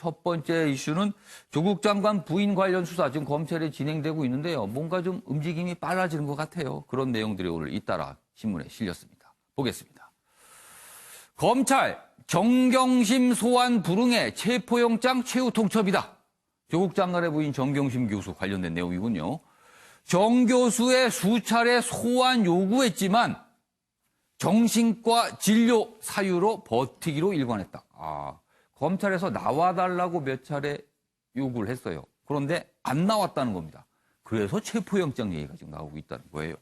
첫 번째 이슈는 조국 장관 부인 관련 수사 지금 검찰에 진행되고 있는데요. 뭔가 좀 움직임이 빨라지는 것 같아요. 그런 내용들이 오늘 잇따라 신문에 실렸습니다. 보겠습니다. 검찰 정경심 소환 불응에 체포영장 최후 통첩이다. 조국 장관의 부인 정경심 교수 관련된 내용이군요. 정 교수의 수차례 소환 요구했지만 정신과 진료 사유로 버티기로 일관했다. 검찰에서 나와달라고 몇 차례 요구를 했어요. 그런데 안 나왔다는 겁니다. 그래서 체포영장 얘기가 지금 나오고 있다는 거예요.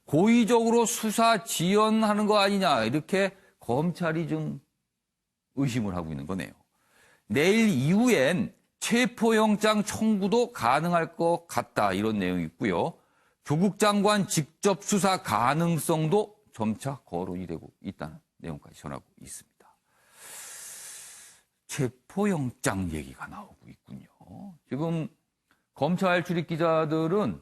고의적으로 수사 지연하는 거 아니냐 이렇게 검찰이 좀 의심을 하고 있는 거네요. 내일 이후엔 체포영장 청구도 가능할 것 같다 이런 내용이 있고요. 조국 장관 직접 수사 가능성도 점차 거론이 되고 있다는 내용까지 전하고 있습니다. 체포영장 얘기가 나오고 있군요. 지금 검찰 출입 기자들은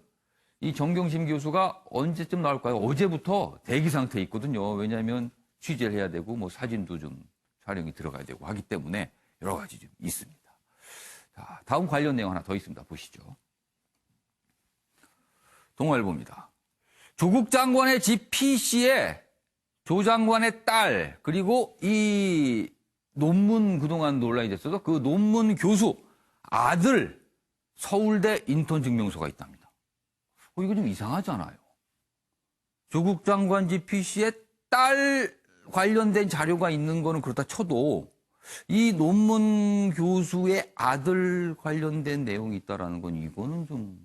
이 정경심 교수가 언제쯤 나올까요? 어제부터 대기 상태에 있거든요. 왜냐하면 취재를 해야 되고 뭐 사진도 좀 촬영이 들어가야 되고 하기 때문에 여러 가지 좀 있습니다. 자, 다음 관련 내용 하나 더 있습니다. 보시죠. 동아일보입니다. 조국 장관의 집 PC에 조 장관의 딸 그리고 이 논문 그동안 논란이 됐어서 그 논문 교수 아들 서울대 인턴 증명서가 있답니다. 이거 좀 이상하잖아요. 조국 장관 집 PC에 딸 관련된 자료가 있는 거는 그렇다 쳐도 이 논문 교수의 아들 관련된 내용이 있다라는 건 이거는 좀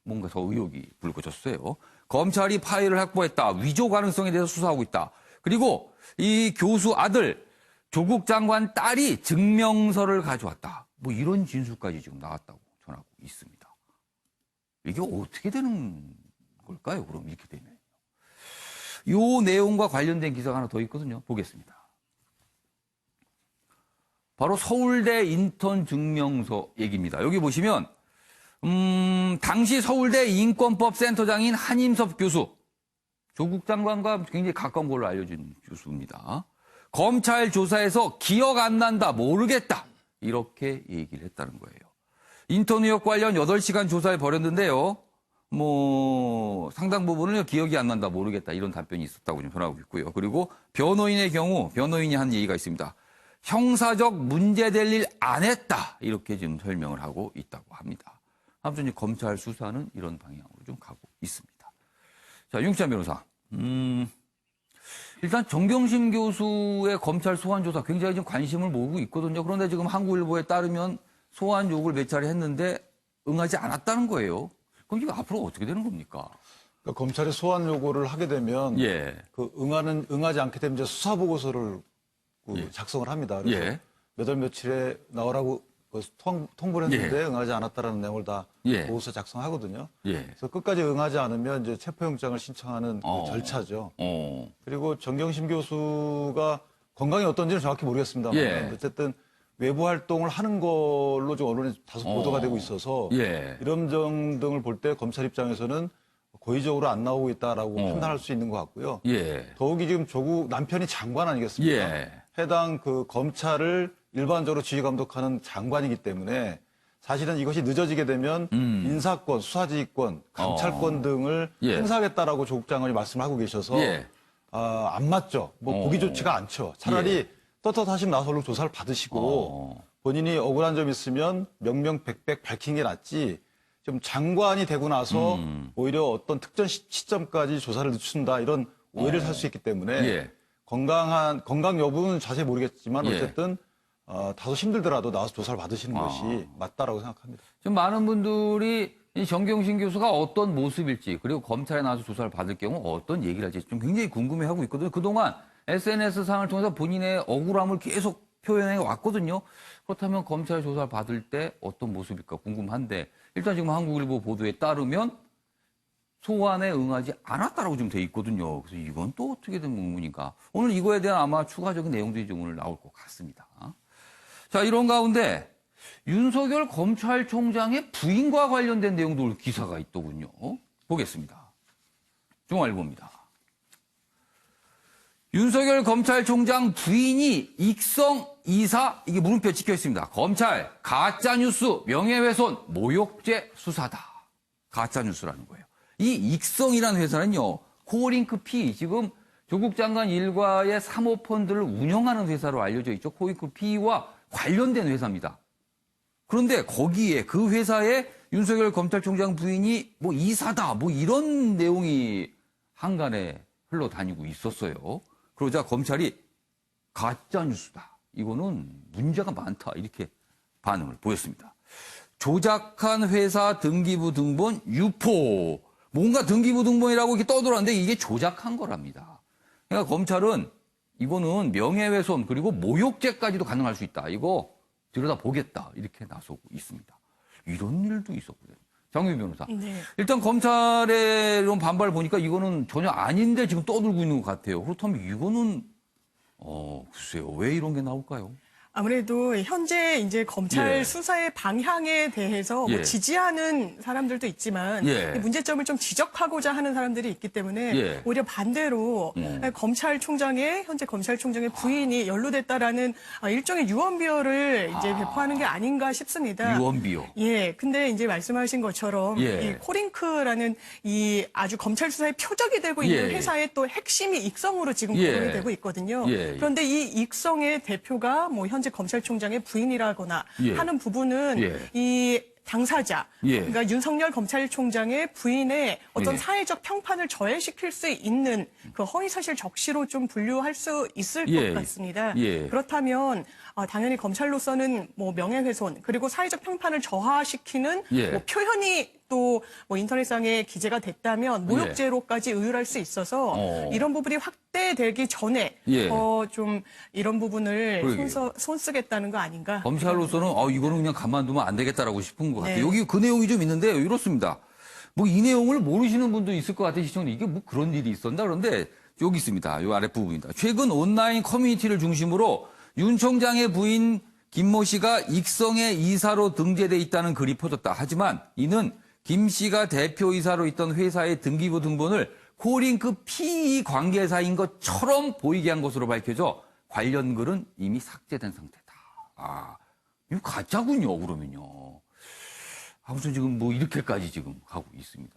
뭔가 더 의혹이 불거졌어요. 검찰이 파일을 확보했다. 위조 가능성에 대해서 수사하고 있다. 그리고 이 교수 아들 조국 장관 딸이 증명서를 가져왔다. 뭐 이런 진술까지 지금 나왔다고 전하고 있습니다. 이게 어떻게 되는 걸까요? 그럼 이렇게 되면. 이 내용과 관련된 기사가 하나 더 있거든요. 보겠습니다. 바로 서울대 인턴 증명서 얘기입니다. 여기 보시면 당시 서울대 인권법 센터장인 한임섭 교수, 조국 장관과 굉장히 가까운 걸로 알려진 교수입니다. 검찰 조사에서 기억 안 난다, 모르겠다 이렇게 얘기를 했다는 거예요. 인턴 의혹 관련 8시간 조사를 벌였는데요. 뭐 상당 부분은 기억이 안 난다, 모르겠다 이런 답변이 있었다고 좀 전하고 있고요. 그리고 변호인의 경우 변호인이 한 얘기가 있습니다. 형사적 문제될 일 안 했다 이렇게 지금 설명을 하고 있다고 합니다. 아무튼 검찰 수사는 이런 방향으로 좀 가고 있습니다. 자, 윤기찬 변호사. 일단 정경심 교수의 검찰 소환 조사 굉장히 좀 관심을 모으고 있거든요. 그런데 지금 한국일보에 따르면 소환 요구를 몇 차례 했는데 응하지 않았다는 거예요. 그럼 이거 앞으로 어떻게 되는 겁니까? 그러니까 검찰이 소환 요구를 하게 되면 그 응하지 않게 되면 이제 수사 보고서를 작성을 합니다. 그래서 몇 월 며칠에 나오라고 통보를 했는데 응하지 않았다라는 내용을 다 보고서 작성하거든요. 그래서 끝까지 응하지 않으면 이제 체포영장을 신청하는 그 절차죠. 그리고 정경심 교수가 건강이 어떤지는 정확히 모르겠습니다만 어쨌든 외부 활동을 하는 걸로 좀 언론에 다소 보도가 되고 있어서 이런 점 등을 볼 때 검찰 입장에서는 고의적으로 안 나오고 있다라고 판단할 수 있는 것 같고요. 더욱이 지금 조국 남편이 장관 아니겠습니까? 해당 그 검찰을 일반적으로 지휘 감독하는 장관이기 때문에 사실은 이것이 늦어지게 되면 인사권, 수사지휘권, 감찰권 등을 행사하겠다라고 조국 장관이 말씀을 하고 계셔서 안 맞죠. 뭐 보기 좋지가 않죠. 차라리 떳떳하시면 나서 얼른 조사를 받으시고 본인이 억울한 점 있으면 명명백백 밝힌 게 낫지 좀 장관이 되고 나서 오히려 어떤 특정 시점까지 조사를 늦춘다 이런 오해를 살 수 있기 때문에 건강 여부는 자세히 모르겠지만 어쨌든 다소 힘들더라도 나와서 조사를 받으시는 것이 맞다라고 생각합니다. 지금 많은 분들이 이 정경심 교수가 어떤 모습일지 그리고 검찰에 나와서 조사를 받을 경우 어떤 얘기를 할지 좀 굉장히 궁금해하고 있거든요. 그동안 SNS상을 통해서 본인의 억울함을 계속 표현해 왔거든요. 그렇다면 검찰 조사를 받을 때 어떤 모습일까 궁금한데 일단 지금 한국일보 보도에 따르면 소환에 응하지 않았다라고 좀 돼 있거든요. 그래서 이건 또 어떻게 된 문문인가. 오늘 이거에 대한 아마 추가적인 내용들이 좀 오늘 나올 것 같습니다. 자, 이런 가운데 윤석열 검찰총장의 부인과 관련된 내용도 기사가 있더군요. 보겠습니다. 중앙일보입니다. 윤석열 검찰총장 부인이 익성 이사 이게 물음표 찍혀 있습니다. 검찰 가짜뉴스 명예훼손 모욕죄 수사다. 가짜뉴스라는 거예요. 이 익성이라는 회사는요. 코링크 P 지금 조국 장관 일가의 사모펀드를 운영하는 회사로 알려져 있죠. 코링크 P와 관련된 회사입니다. 그런데 거기에 그 회사에 윤석열 검찰총장 부인이 뭐 이사다 뭐 이런 내용이 한간에 흘러다니고 있었어요. 그러자 검찰이 가짜뉴스다. 이거는 문제가 많다. 이렇게 반응을 보였습니다. 조작한 회사 등기부 등본 유포. 뭔가 등기부 등본이라고 이렇게 떠들었는데 이게 조작한 거랍니다. 그러니까 검찰은 이거는 명예훼손 그리고 모욕죄까지도 가능할 수 있다. 이거 들여다보겠다. 이렇게 나서고 있습니다. 이런 일도 있었거든요. 장유희 변호사. 네. 일단 검찰의 이런 반발을 보니까 이거는 전혀 아닌데 지금 떠들고 있는 것 같아요. 그렇다면 이거는 글쎄요. 왜 이런 게 나올까요? 아무래도 현재 이제 검찰 예. 수사의 방향에 대해서 예. 뭐 지지하는 사람들도 있지만 예. 문제점을 좀 지적하고자 하는 사람들이 있기 때문에 예. 오히려 반대로 검찰총장의 현재 검찰총장의 부인이 연루됐다라는 일종의 유언비어를 이제 배포하는 게 아닌가 싶습니다. 유언비어. 예, 근데 이제 말씀하신 것처럼 예. 이 코링크라는 이 아주 검찰 수사의 표적이 되고 있는 예. 회사의 또 핵심이 익성으로 지금 예. 거론이 되고 있거든요. 예. 그런데 이 익성의 대표가 뭐 현재 검찰총장의 부인이라거나 예. 하는 부분은 예. 이 당사자, 예. 그러니까 윤석열 검찰총장의 부인의 어떤 예. 사회적 평판을 저해시킬 수 있는 그 허위사실 적시로 좀 분류할 수 있을 예. 것 같습니다. 예. 그렇다면 당연히 검찰로서는 뭐 명예훼손 그리고 사회적 평판을 저하시키는 예. 뭐 표현이 또 뭐 인터넷상에 기재가 됐다면 모욕죄로까지 의율할 수 있어서 이런 부분이 확대되기 전에 예. 좀 이런 부분을 그러게요. 손 쓰겠다는 거 아닌가? 검찰로서는 이거는 그냥 가만두면 안 되겠다라고 싶은 것 같아요. 네. 여기 그 내용이 좀 있는데요. 이렇습니다. 뭐 이 내용을 모르시는 분도 있을 것 같아요. 시청자 이게 뭐 그런 일이 있었나? 그런데 여기 있습니다. 이 아랫부분입니다. 최근 온라인 커뮤니티를 중심으로 윤 총장의 부인 김모 씨가 익성의 이사로 등재돼 있다는 글이 퍼졌다. 하지만 이는 김 씨가 대표이사로 있던 회사의 등기부 등본을 코링크 PE 관계사인 것처럼 보이게 한 것으로 밝혀져 관련 글은 이미 삭제된 상태다. 이거 가짜군요, 그러면요. 아무튼 지금 뭐 이렇게까지 지금 가고 있습니다.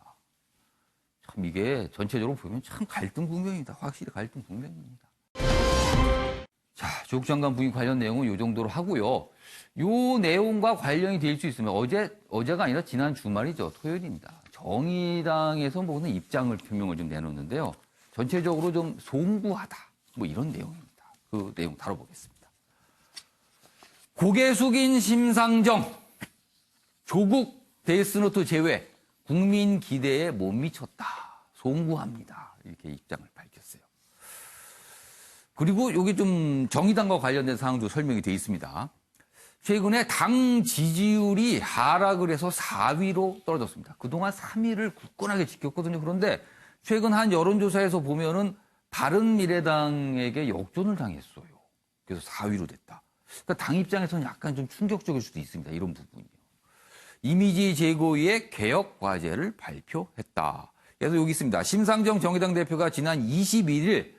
참 이게 전체적으로 보면 참 갈등 국면입니다. 확실히 갈등 국면입니다. 자, 조국 장관 부인 관련 내용은 이 정도로 하고요. 요 내용과 관련이 될 수 있으면 어제가 아니라 지난 주말이죠. 토요일입니다. 정의당에서 뭐는 입장을 표명을 좀 내놓는데요. 전체적으로 좀 송구하다. 뭐 이런 내용입니다. 그 내용 다뤄보겠습니다. 고개 숙인 심상정. 조국 데스노트 제외. 국민 기대에 못 미쳤다. 송구합니다. 이렇게 입장을 밝혔어요. 그리고 여기 좀 정의당과 관련된 사항도 설명이 되어 있습니다. 최근에 당 지지율이 하락을 해서 4위로 떨어졌습니다. 그동안 3위를 굳건하게 지켰거든요. 그런데 최근 한 여론조사에서 보면은 바른미래당에게 역전을 당했어요. 그래서 4위로 됐다. 그러니까 당 입장에서는 약간 좀 충격적일 수도 있습니다. 이런 부분이요. 이미지 제고 위해 개혁 과제를 발표했다. 그래서 여기 있습니다. 심상정 정의당 대표가 지난 21일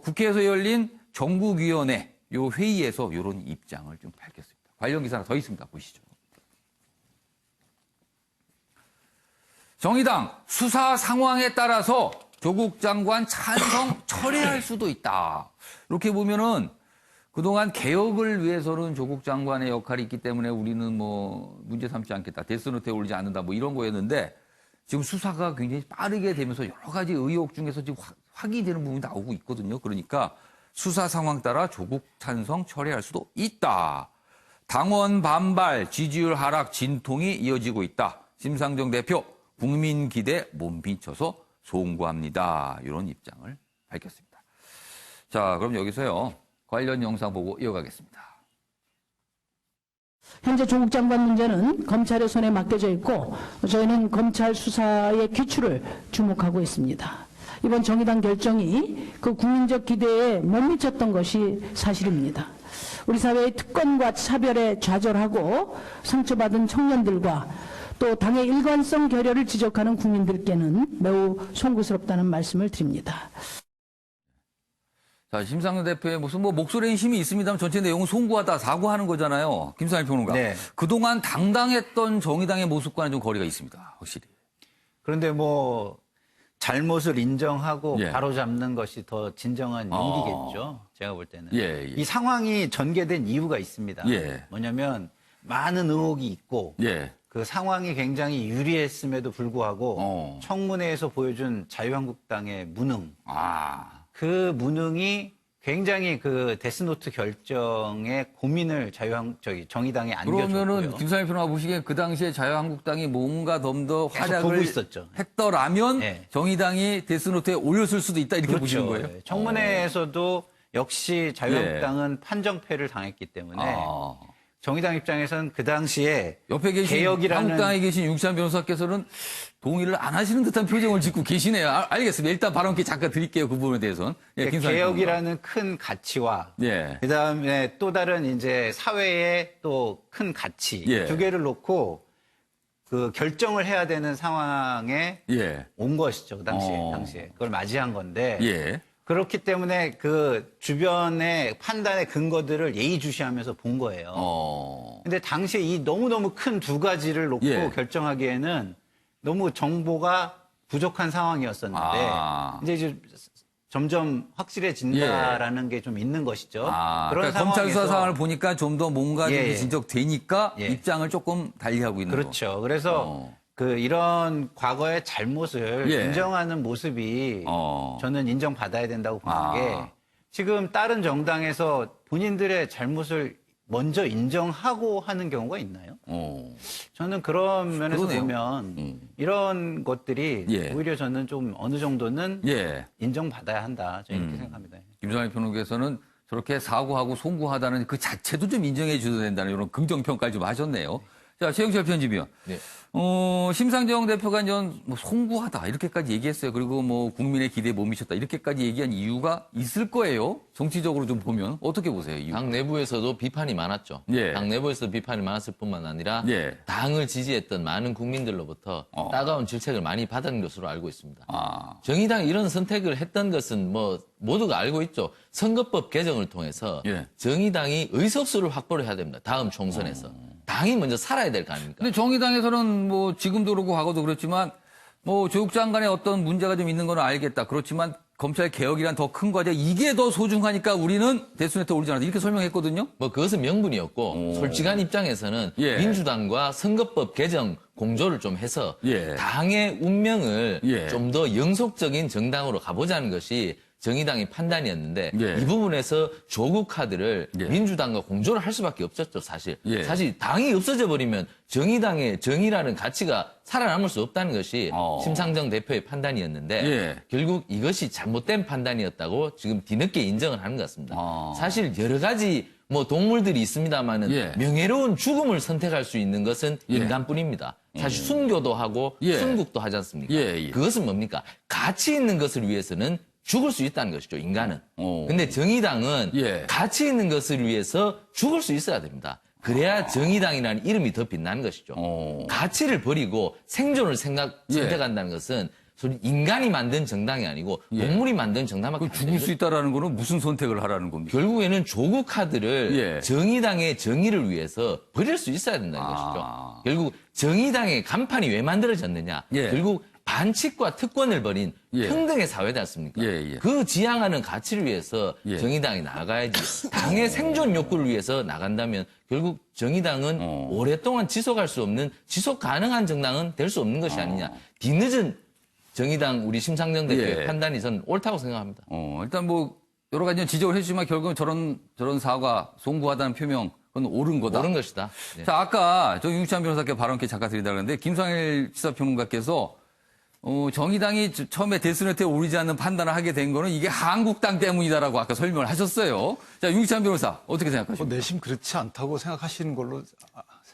국회에서 열린 정국위원회 요 회의에서 이런 입장을 좀 밝혔습니다. 관련 기사 하나 더 있습니다. 보시죠. 정의당 수사 상황에 따라서 조국 장관 찬성 철회할 수도 있다. 이렇게 보면은 그동안 개혁을 위해서는 조국 장관의 역할이 있기 때문에 우리는 뭐 문제 삼지 않겠다. 데스노트에 올리지 않는다. 뭐 이런 거였는데 지금 수사가 굉장히 빠르게 되면서 여러 가지 의혹 중에서 지금 확인되는 부분이 나오고 있거든요. 그러니까 수사 상황 따라 조국 찬성 철회할 수도 있다. 당원 반발, 지지율 하락, 진통이 이어지고 있다. 심상정 대표, 국민 기대 몸비쳐서 송구합니다. 이런 입장을 밝혔습니다. 자, 그럼 여기서요. 관련 영상 보고 이어가겠습니다. 현재 조국 장관 문제는 검찰의 손에 맡겨져 있고 저희는 검찰 수사의 기출을 주목하고 있습니다. 이번 정의당 결정이 그 국민적 기대에 못 미쳤던 것이 사실입니다. 우리 사회의 특권과 차별에 좌절하고 상처받은 청년들과 또 당의 일관성 결여를 지적하는 국민들께는 매우 송구스럽다는 말씀을 드립니다. 자, 심상정 대표의 무슨 뭐 목소리에 힘이 있습니다만 전체 내용은 송구하다, 사과하는 거잖아요. 김상일 평론가. 네. 그동안 당당했던 정의당의 모습과는 좀 거리가 있습니다. 확실히. 그런데 뭐 잘못을 인정하고 예. 바로잡는 것이 더 진정한 용기겠죠. 제가 볼 때는. 예, 예. 이 상황이 전개된 이유가 있습니다. 예. 뭐냐면 많은 의혹이 있고 예. 그 상황이 굉장히 유리했음에도 불구하고 청문회에서 보여준 자유한국당의 무능. 그 무능이 굉장히 그 데스노트 결정의 고민을 정의당에 안겨줬고요. 그러면은 김상일 평론가 보시기에 그 당시에 자유한국당이 뭔가 좀 더 계속 활약을 보고 있었죠. 했더라면 네. 정의당이 데스노트에 올렸을 수도 있다 이렇게 보시는 거예요? 네. 청문회에서도 역시 자유한국당은 판정패를 당했기 때문에 정의당 입장에서는 그 당시에 옆에 계신 개혁이라는 한국당에 계신 윤찬 변호사께서는 동의를 안 하시는 듯한 표정을 짓고 계시네요. 알겠습니다. 일단 발언기 잠깐 드릴게요. 그 부분에 대해서는. 예, 김상일 개혁이라는 큰 가치와 예. 그다음에 또 다른 이제 사회의 또 큰 가치 예. 두 개를 놓고 그 결정을 해야 되는 상황에 예. 온 것이죠. 그 당시에 그걸 맞이한 건데 예. 그렇기 때문에 그 주변의 판단의 근거들을 예의주시하면서 본 거예요. 근데 당시에 이 너무너무 큰 두 가지를 놓고 예. 결정하기에는 너무 정보가 부족한 상황이었었는데 이제 점점 확실해진다라는 게 좀 있는 것이죠. 그런 그러니까 검찰 수사 상황에서 상황을 보니까 좀 더 뭔가 좀 예. 진척되니까 예. 입장을 조금 달리하고 있는 거. 그렇죠. 그래서 그 이런 과거의 잘못을 예. 인정하는 모습이 저는 인정받아야 된다고 보는 게 지금 다른 정당에서 본인들의 잘못을 먼저 인정하고 하는 경우가 있나요? 저는 그런 면에서 그러네요. 보면 이런 것들이 예. 오히려 저는 좀 어느 정도는 예. 인정받아야 한다. 저는 이렇게 생각합니다. 김상일 평론가께서는 저렇게 사고하고 송구하다는 그 자체도 좀 인정해 주셔야 된다는 이런 긍정평가를 좀 하셨네요. 자, 최영철 편집위원. 네. 심상정 대표가 이제 뭐 송구하다 이렇게까지 얘기했어요. 그리고 뭐 국민의 기대에 못 미쳤다 이렇게까지 얘기한 이유가 있을 거예요. 정치적으로 좀 보면 어떻게 보세요? 이유? 당 내부에서도 비판이 많았죠. 예. 당 내부에서 비판이 많았을 뿐만 아니라 예. 당을 지지했던 많은 국민들로부터 따가운 질책을 많이 받은 것으로 알고 있습니다. 정의당이 이런 선택을 했던 것은 뭐 모두가 알고 있죠. 선거법 개정을 통해서 예. 정의당이 의석수를 확보를 해야 됩니다. 다음 총선에서. 당이 먼저 살아야 될 거 아닙니까? 근데 정의당에서는 뭐 지금도 그렇고 과거도 그렇지만 뭐 조국 장관의 어떤 문제가 좀 있는 건 알겠다. 그렇지만 검찰 개혁이란 더 큰 과제 이게 더 소중하니까 우리는 대선에 더 오르지 않았다. 이렇게 설명했거든요. 뭐 그것은 명분이었고 솔직한 입장에서는 예. 민주당과 선거법 개정 공조를 좀 해서 예. 당의 운명을 예. 좀 더 영속적인 정당으로 가보자는 것이 정의당의 판단이었는데 예. 이 부분에서 조국 카드를 예. 민주당과 공조를 할 수밖에 없었죠, 사실. 예. 사실 당이 없어져 버리면 정의당의 정의라는 가치가 살아남을 수 없다는 것이 심상정 대표의 판단이었는데 예. 결국 이것이 잘못된 판단이었다고 지금 뒤늦게 인정을 하는 것 같습니다. 사실 여러 가지 뭐 동물들이 있습니다만은 예. 명예로운 죽음을 선택할 수 있는 것은 예. 인간뿐입니다. 사실 순교도 하고 예. 순국도 하지 않습니까? 예, 예. 그것은 뭡니까? 가치 있는 것을 위해서는 죽을 수 있다는 것이죠, 인간은. 근데 정의당은 예. 가치 있는 것을 위해서 죽을 수 있어야 됩니다. 그래야 정의당이라는 이름이 더 빛나는 것이죠. 가치를 버리고 생존을 선택한다는 것은 소위 인간이 만든 정당이 아니고 동물이 만든 정당밖에 안 죽을 돼요. 수 있다라는 거는 무슨 선택을 하라는 겁니까? 결국에는 조국 카드를 예. 정의당의 정의를 위해서 버릴 수 있어야 된다는 것이죠. 결국 정의당의 간판이 왜 만들어졌느냐. 예. 결국 반칙과 특권을 벌인 예. 평등의 사회지 않습니까? 예, 예. 그 지향하는 가치를 위해서 예. 정의당이 나가야지. 당의 생존 욕구를 위해서 나간다면 결국 정의당은 오랫동안 지속할 수 없는 지속 가능한 정당은 될 수 없는 것이 아니냐. 뒤늦은 정의당 우리 심상정 대표의 예. 판단이 저는 옳다고 생각합니다. 일단 뭐 여러 가지 지적을 해주지만 결국은 저런 사과 송구하다는 표명 그건 옳은 거다. 옳은 것이다. 네. 자, 아까 저 윤찬 변호사께 발언께 잠깐 드리다 그랬는데 김상일 시사평론가께서 정의당이 처음에 데스노트에 오르지 않는 판단을 하게 된 거는 이게 한국당 때문이다라고 아까 설명을 하셨어요. 자, 윤찬 변호사 어떻게 생각하십니까? 내심 그렇지 않다고 생각하시는 걸로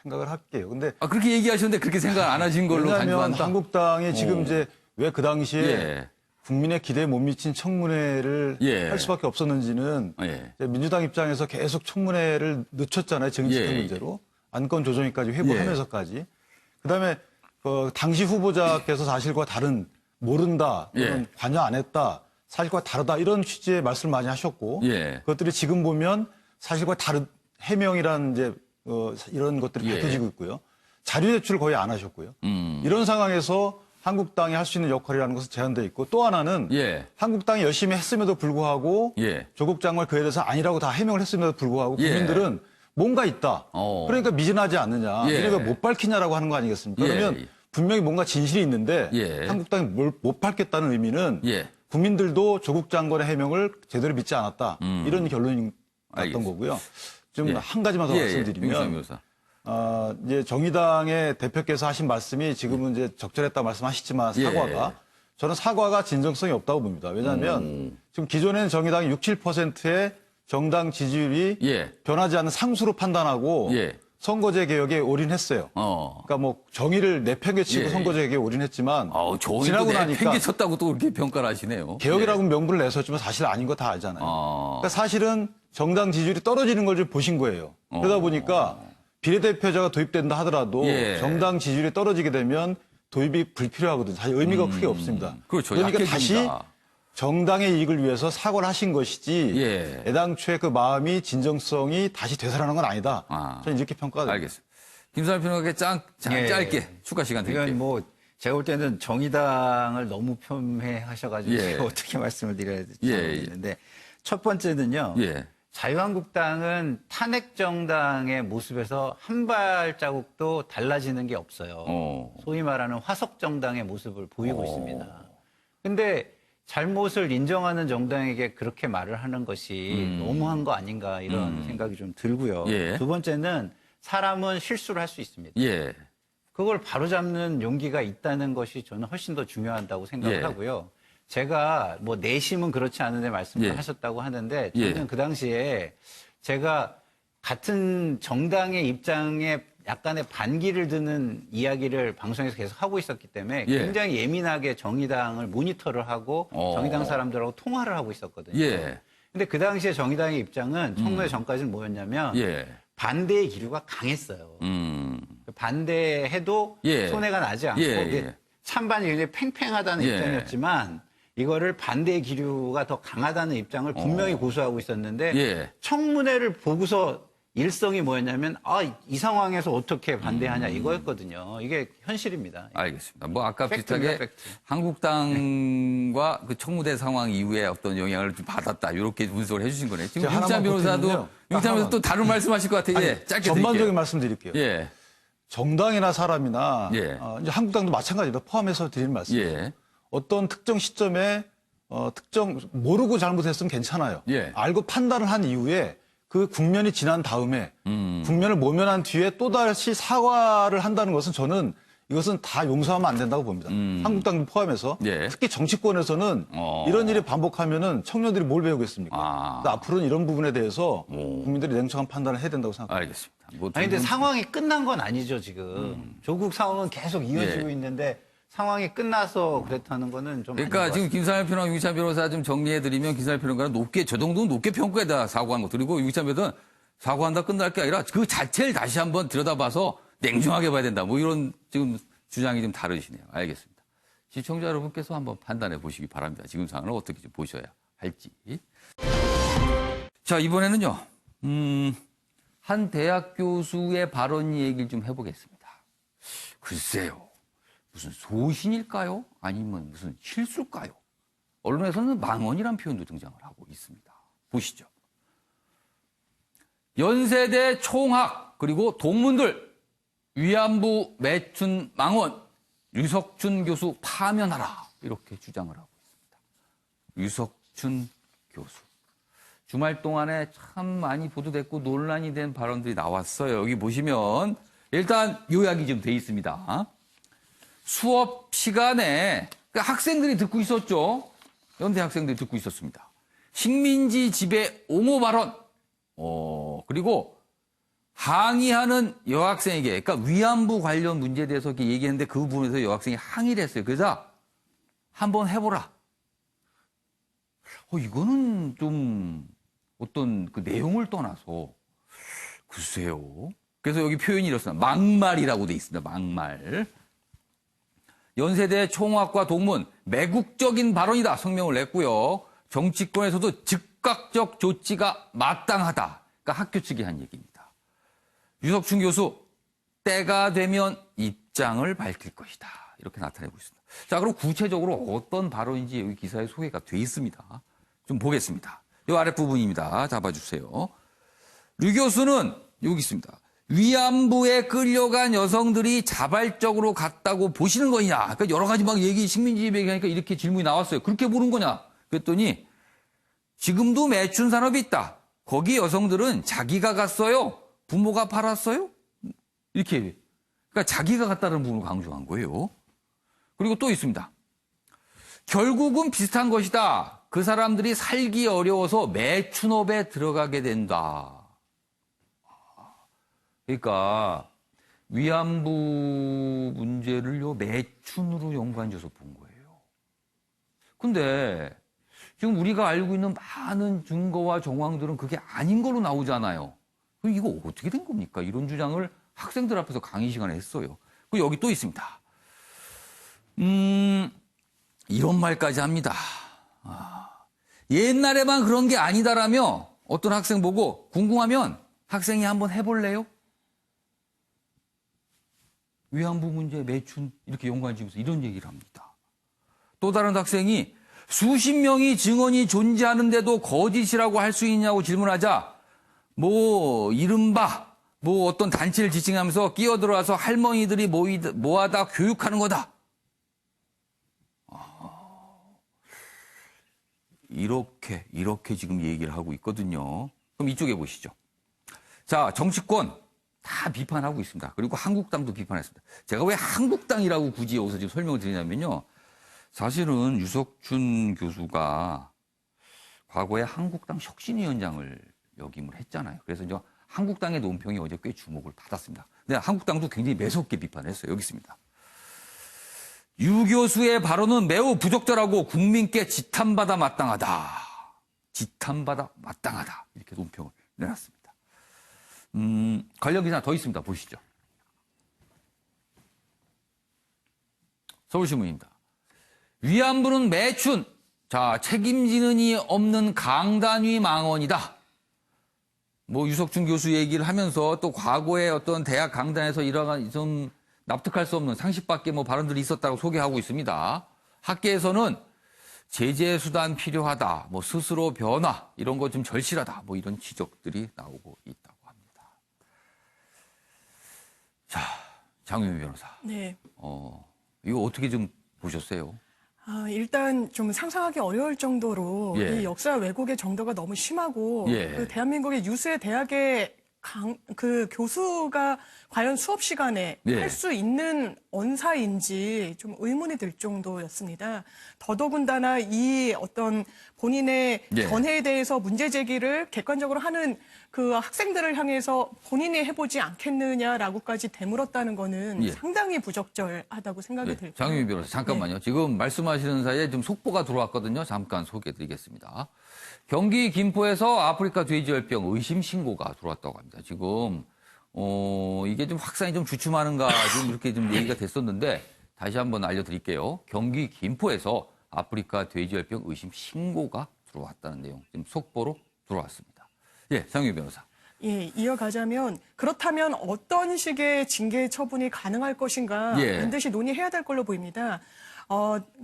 생각을 할게요. 근데 그렇게 얘기하셨는데 그렇게 생각 안 하신 걸로 왜냐하면 간주한다. 한국당이 지금 이제 왜 그 당시에 예. 국민의 기대에 못 미친 청문회를 예. 할 수밖에 없었는지는 예. 이제 민주당 입장에서 계속 청문회를 늦췄잖아요. 정치적 예. 문제로. 안건 조정위까지 회부하면서까지. 그다음에 당시 후보자께서 사실과 다른 모른다 또는 예. 관여 안 했다 사실과 다르다 이런 취지의 말씀을 많이 하셨고 예. 그것들이 지금 보면 사실과 다른 해명이라는 이제 이런 것들이 예. 밝혀지고 있고요. 자료 제출을 거의 안 하셨고요. 이런 상황에서 한국당이 할 수 있는 역할이라는 것은 제한돼 있고 또 하나는 예. 한국당이 열심히 했음에도 불구하고 예. 조국 장관 그에 대해서 아니라고 다 해명을 했음에도 불구하고 예. 국민들은 뭔가 있다. 그러니까 미진하지 않느냐. 예. 이런 걸 못 밝히냐라고 하는 거 아니겠습니까? 그러면 예. 분명히 뭔가 진실이 있는데 예. 한국당이 뭘 못 밝혔다는 의미는 예. 국민들도 조국 장관의 해명을 제대로 믿지 않았다. 이런 결론이 났던 알겠습니다. 거고요. 좀 예. 한 가지만 더 말씀드리면 이제 정의당의 대표께서 하신 말씀이 지금은 이제 적절했다 말씀하시지만 사과가 저는 사과가 진정성이 없다고 봅니다. 왜냐하면 지금 기존에는 정의당이 6, 7%의 정당 지지율이 변하지 않는 상수로 판단하고 선거제 개혁에 올인했어요. 그러니까 뭐 정의를 내팽개치고 선거제 개혁에 올인했지만 지나고 나니까 내팽개쳤다고 또 그렇게 평가를 하시네요. 개혁이라고 명분을 내섰지만 사실 아닌 거 다 알잖아요. 그러니까 사실은 정당 지지율이 떨어지는 걸 좀 보신 거예요. 그러다 보니까 비례대표자가 도입된다 하더라도 정당 지지율이 떨어지게 되면 도입이 불필요하거든요. 사실 의미가 크게 없습니다. 그렇죠. 그러니까 약해집니다. 다시 정당의 이익을 위해서 사과를 하신 것이지 애당초에 그 마음이 진정성이 다시 되살아난 건 아니다. 저는 이렇게 평가합니다. 알겠습니다. 김선일 평론가께 짧게 추가 시간 드릴게요. 이건 뭐 제가 볼 때는 정의당을 너무 폄훼하셔가지고 제가 어떻게 말씀을 드려야 될지 모르겠는데 첫 번째는요. 자유한국당은 탄핵 정당의 모습에서 한 발자국도 달라지는 게 없어요. 소위 말하는 화석 정당의 모습을 보이고 있습니다. 근데 잘못을 인정하는 정당에게 그렇게 말을 하는 것이 너무한 거 아닌가 이런 생각이 좀 들고요. 두 번째는 사람은 실수를 할 수 있습니다. 그걸 바로잡는 용기가 있다는 것이 저는 훨씬 더 중요하다고 생각을 하고요. 제가 뭐 내심은 그렇지 않은데 말씀을 하셨다고 하는데 저는 그 당시에 제가 같은 정당의 입장에 약간의 반기를 드는 이야기를 방송에서 계속 하고 있었기 때문에 굉장히 예민하게 정의당을 모니터를 하고 정의당 사람들하고 통화를 하고 있었거든요. 근데 그 당시에 정의당의 입장은 청문회 전까지는 뭐였냐면 반대의 기류가 강했어요. 반대해도 손해가 나지 않고 찬반이 굉장히 팽팽하다는 입장이었지만 이거를 반대의 기류가 더 강하다는 입장을 분명히 고수하고 있었는데 청문회를 보고서 일성이 뭐였냐면 이 상황에서 어떻게 반대하냐 이거였거든요. 이게 현실입니다. 알겠습니다. 뭐 아까 비슷하게 한국당과 그 청무대 상황 이후에 어떤 영향을 좀 받았다 이렇게 분석을 해주신 거네요. 지금 윤찬 변호사도 또 다른 말씀하실 것 같아요. 짧게 전반적인 드릴게요. 말씀드릴게요. 정당이나 사람이나 이제 한국당도 마찬가지입니다. 포함해서 드리는 말씀이에요. 어떤 특정 시점에 모르고 잘못했으면 괜찮아요. 알고 판단을 한 이후에 그 국면이 지난 다음에 국면을 모면한 뒤에 또다시 사과를 한다는 것은 저는 이것은 다 용서하면 안 된다고 봅니다. 한국당도 포함해서 특히 정치권에서는 이런 일이 반복하면은 청년들이 뭘 배우겠습니까? 앞으로는 이런 부분에 대해서 국민들이 냉정한 판단을 해야 된다고 생각합니다. 알겠습니다. 아니 근데 상황이 끝난 건 아니죠 지금. 조국 상황은 계속 이어지고 있는데 상황이 끝나서 그랬다는 거는 좀 그러니까 지금 김상일 평론가, 유기찬 변호사 좀 정리해드리면 김상일 평론가는 저 정도는 높게 평가에다 사과한 거 그리고 유기찬 변호사는 사과한다 끝날 게 아니라 그 자체를 다시 한번 들여다봐서 냉정하게 봐야 된다. 뭐 이런 지금 주장이 좀 다르시네요. 알겠습니다. 시청자 여러분께서 한번 판단해 보시기 바랍니다. 지금 상황을 어떻게 좀 보셔야 할지. 자, 이번에는요. 한 대학 교수의 발언 얘기를 좀 해보겠습니다. 글쎄요. 무슨 소신일까요? 아니면 무슨 실수일까요? 언론에서는 망언이란 표현도 등장을 하고 있습니다. 보시죠. 연세대 총학 그리고 동문들 위안부 매춘 망언 유석춘 교수 파면하라 이렇게 주장을 하고 있습니다. 유석춘 교수. 주말 동안에 참 많이 보도됐고 논란이 된 발언들이 나왔어요. 여기 보시면 일단 요약이 좀 돼 있습니다. 수업 시간에 학생들이 듣고 있었죠. 연대 학생들이 듣고 있었습니다. 식민지 지배 옹호 발언. 그리고 항의하는 여학생에게, 그러니까 위안부 관련 문제에 대해서 이렇게 얘기했는데 그 부분에서 여학생이 항의를 했어요. 그래서 한번 해보라. 이거는 좀 어떤 그 내용을 떠나서 글쎄요. 그래서 여기 표현이 이렇습니다. 막말이라고 돼 있습니다. 막말. 연세대 총학과 동문 매국적인 발언이다 성명을 냈고요. 정치권에서도 즉각적 조치가 마땅하다. 그러니까 학교 측이 한 얘기입니다. 유석춘 교수 때가 되면 입장을 밝힐 것이다. 이렇게 나타내고 있습니다. 자, 그럼 구체적으로 어떤 발언인지 여기 기사에 소개가 돼 있습니다. 좀 보겠습니다. 이 아랫부분입니다. 잡아주세요. 류 교수는 여기 있습니다. 위안부에 끌려간 여성들이 자발적으로 갔다고 보시는 거냐. 그러니까 여러 가지 막 식민지 얘기하니까 이렇게 질문이 나왔어요. 그렇게 보는 거냐. 그랬더니 지금도 매춘 산업이 있다. 거기 여성들은 자기가 갔어요. 부모가 팔았어요. 이렇게. 그러니까 자기가 갔다는 부분을 강조한 거예요. 그리고 또 있습니다. 결국은 비슷한 것이다. 그 사람들이 살기 어려워서 매춘업에 들어가게 된다. 그러니까 위안부 문제를요 매춘으로 연관지어서 본 거예요. 근데 지금 우리가 알고 있는 많은 증거와 정황들은 그게 아닌 걸로 나오잖아요. 그럼 이거 어떻게 된 겁니까? 이런 주장을 학생들 앞에서 강의 시간에 했어요. 그리고 여기 또 있습니다. 이런 말까지 합니다. 옛날에만 그런 게 아니다라며 어떤 학생 보고 궁금하면 학생이 한번 해볼래요? 위안부 문제 매춘 이렇게 연관지면서 이런 얘기를 합니다. 또 다른 학생이 수십 명이 증언이 존재하는데도 거짓이라고 할 수 있냐고 질문하자 이른바 어떤 단체를 지칭하면서 끼어들어와서 할머니들이 모아다 교육하는 거다. 이렇게 지금 얘기를 하고 있거든요. 그럼 이쪽에 보시죠. 자, 정치권 다 비판하고 있습니다. 그리고 한국당도 비판했습니다. 제가 왜 한국당이라고 굳이 여기서 지금 설명을 드리냐면요. 사실은 유석춘 교수가 과거에 한국당 혁신위원장을 역임을 했잖아요. 그래서 이제 한국당의 논평이 어제 꽤 주목을 받았습니다. 근데 한국당도 굉장히 매섭게 비판했어요. 여기 있습니다. 유 교수의 발언은 매우 부적절하고 국민께 지탄받아 마땅하다. 지탄받아 마땅하다. 이렇게 논평을 내놨습니다. 관련 기사 더 있습니다. 보시죠. 서울신문입니다. 위안부는 매춘. 자, 책임지는 이 없는 강단위 망언이다. 유석춘 교수 얘기를 하면서 또 과거에 어떤 대학 강단에서 일어난 좀 납득할 수 없는 상식 밖의 발언들이 있었다고 소개하고 있습니다. 학계에서는 제재 수단 필요하다. 스스로 변화 이런 거 좀 절실하다. 이런 지적들이 나오고 있다고 합니다. 자, 장유미 변호사. 네. 이거 어떻게 좀 보셨어요? 일단 좀 상상하기 어려울 정도로 이 역사 왜곡의 정도가 너무 심하고 그 대한민국의 유수의 대학의 그 교수가 과연 수업 시간에 할 수 있는 언사인지 좀 의문이 들 정도였습니다. 더더군다나 이 어떤 본인의 견해에 대해서 문제 제기를 객관적으로 하는 그 학생들을 향해서 본인이 해보지 않겠느냐라고까지 되물었다는 거는 상당히 부적절하다고 생각이 들고요. 장유미 변호사 잠깐만요. 지금 말씀하시는 사이에 좀 속보가 들어왔거든요. 잠깐 소개해드리겠습니다. 경기 김포에서 아프리카 돼지열병 의심 신고가 들어왔다고 합니다. 지금 이게 좀 확산이 좀 주춤하는가 지금 이렇게 좀 얘기가 됐었는데 다시 한번 알려드릴게요. 경기 김포에서 아프리카 돼지열병 의심 신고가 들어왔다는 내용 지금 속보로 들어왔습니다. 예, 장유미 변호사. 예, 이어가자면 그렇다면 어떤 식의 징계 처분이 가능할 것인가 반드시 논의해야 될 걸로 보입니다.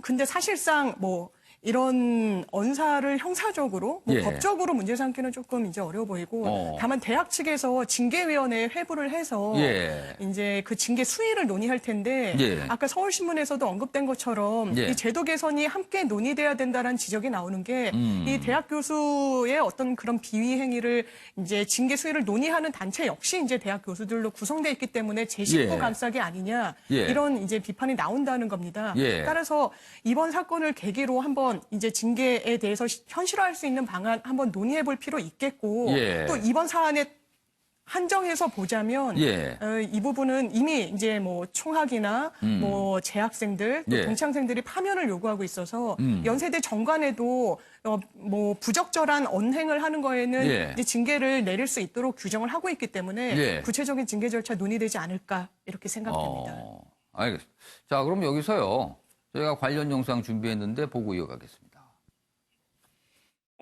근데 사실상 이런 언사를 형사적으로 법적으로 문제 삼기는 조금 이제 어려워 보이고 다만 대학 측에서 징계위원회에 회부를 해서 이제 그 징계 수위를 논의할 텐데 아까 서울신문에서도 언급된 것처럼 이 제도 개선이 함께 논의돼야 된다라는 지적이 나오는 게 이 대학 교수의 어떤 그런 비위 행위를 이제 징계 수위를 논의하는 단체 역시 이제 대학 교수들로 구성돼 있기 때문에 제 식구 감싸기 아니냐 이런 이제 비판이 나온다는 겁니다. 따라서 이번 사건을 계기로 한번 이제 징계에 대해서 현실화할 수 있는 방안 한번 논의해 볼 필요 있겠고 또 이번 사안에 한정해서 보자면 이 부분은 이미 이제 총학이나 재학생들 또 동창생들이 파면을 요구하고 있어서 연세대 정관에도 부적절한 언행을 하는 거에는 이제 징계를 내릴 수 있도록 규정을 하고 있기 때문에 구체적인 징계 절차 논의되지 않을까 이렇게 생각됩니다. 알겠습니다. 자, 그럼 여기서요. 저희가 관련 영상 준비했는데 보고 이어가겠습니다.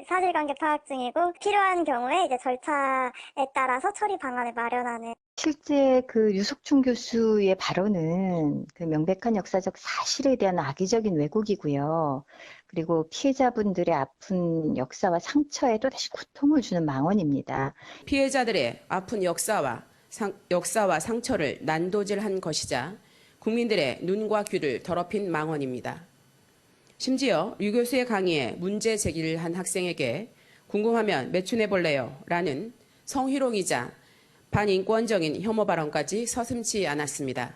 사실관계 파악 중이고 필요한 경우에 이제 절차에 따라서 처리 방안을 마련하는. 실제 그 유석춘 교수의 발언은 그 명백한 역사적 사실에 대한 악의적인 왜곡이고요. 그리고 피해자분들의 아픈 역사와 상처에 또다시 고통을 주는 망언입니다. 피해자들의 아픈 역사와 상처를 난도질한 것이자 국민들의 눈과 귀를 더럽힌 망언입니다. 심지어 유 교수의 강의에 문제 제기를 한 학생에게 궁금하면 매춘해볼래요? 라는 성희롱이자 반인권적인 혐오 발언까지 서슴지 않았습니다.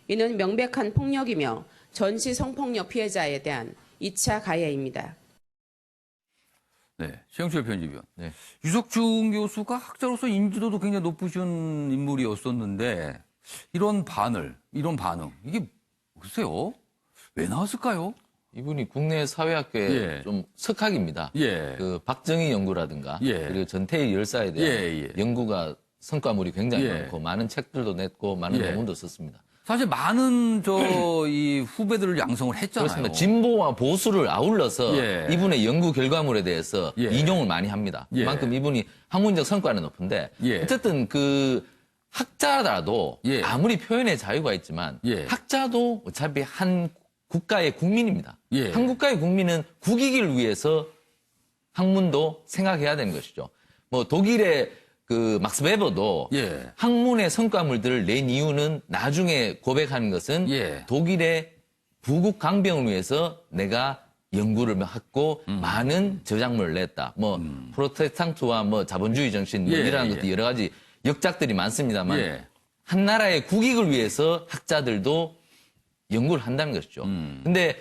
이는 명백한 폭력이며 전시 성폭력 피해자에 대한 2차 가해입니다. 네, 최영철 편집위원. 네. 유석춘 교수가 학자로서 인지도도 굉장히 높으신 인물이었었는데 이런 반응, 이게 글쎄요, 왜 나왔을까요? 이분이 국내 사회학계의 예. 좀 석학입니다. 예. 그 박정희 연구라든가 예. 그리고 전태일 열사에 대한 예. 연구가 성과물이 굉장히 예. 많고 많은 책들도 냈고 많은 예. 논문도 썼습니다. 사실 많은 이 후배들을 양성을 했잖아요. 그렇습니다. 진보와 보수를 아울러서 예. 이분의 연구 결과물에 대해서 예. 인용을 많이 합니다. 예. 그만큼 이분이 학문적 성과는 높은데 예. 어쨌든 그 학자라도 예. 아무리 표현의 자유가 있지만 예. 학자도 어차피 한 국가의 국민입니다. 예. 한 국가의 국민은 국익을 위해서 학문도 생각해야 되는 것이죠. 뭐 독일의 그 막스 베버도 예. 학문의 성과물들을 낸 이유는 나중에 고백하는 것은 예. 독일의 부국 강병을 위해서 내가 연구를 했고 많은 저작물을 냈다. 뭐 프로테스탄트와 뭐 자본주의 정신 뭐 예, 이라는 예. 것도 여러 가지 역작들이 많습니다만 예. 한 나라의 국익을 위해서 학자들도 연구를 한다는 것이죠. 근데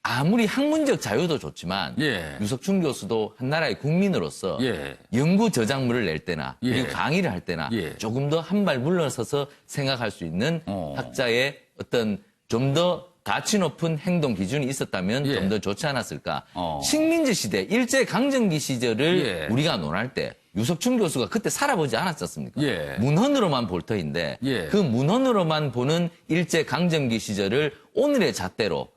아무리 학문적 자유도 좋지만 예. 유석춘 교수도 한 나라의 국민으로서 예. 연구 저작물을 낼 때나 예. 그리고 강의를 할 때나 예. 조금 더 한 발 물러서서 생각할 수 있는 학자의 어떤 좀 더 가치 높은 행동 기준이 있었다면 예. 좀 더 좋지 않았을까. 식민지 시대, 일제강점기 시절을 예. 우리가 논할 때 유석춘 교수가 그때 살아보지 않았었습니까? 예. 문헌으로만 볼 터인데 예. 그 문헌으로만 보는 일제강점기 시절을 오늘의 잣대로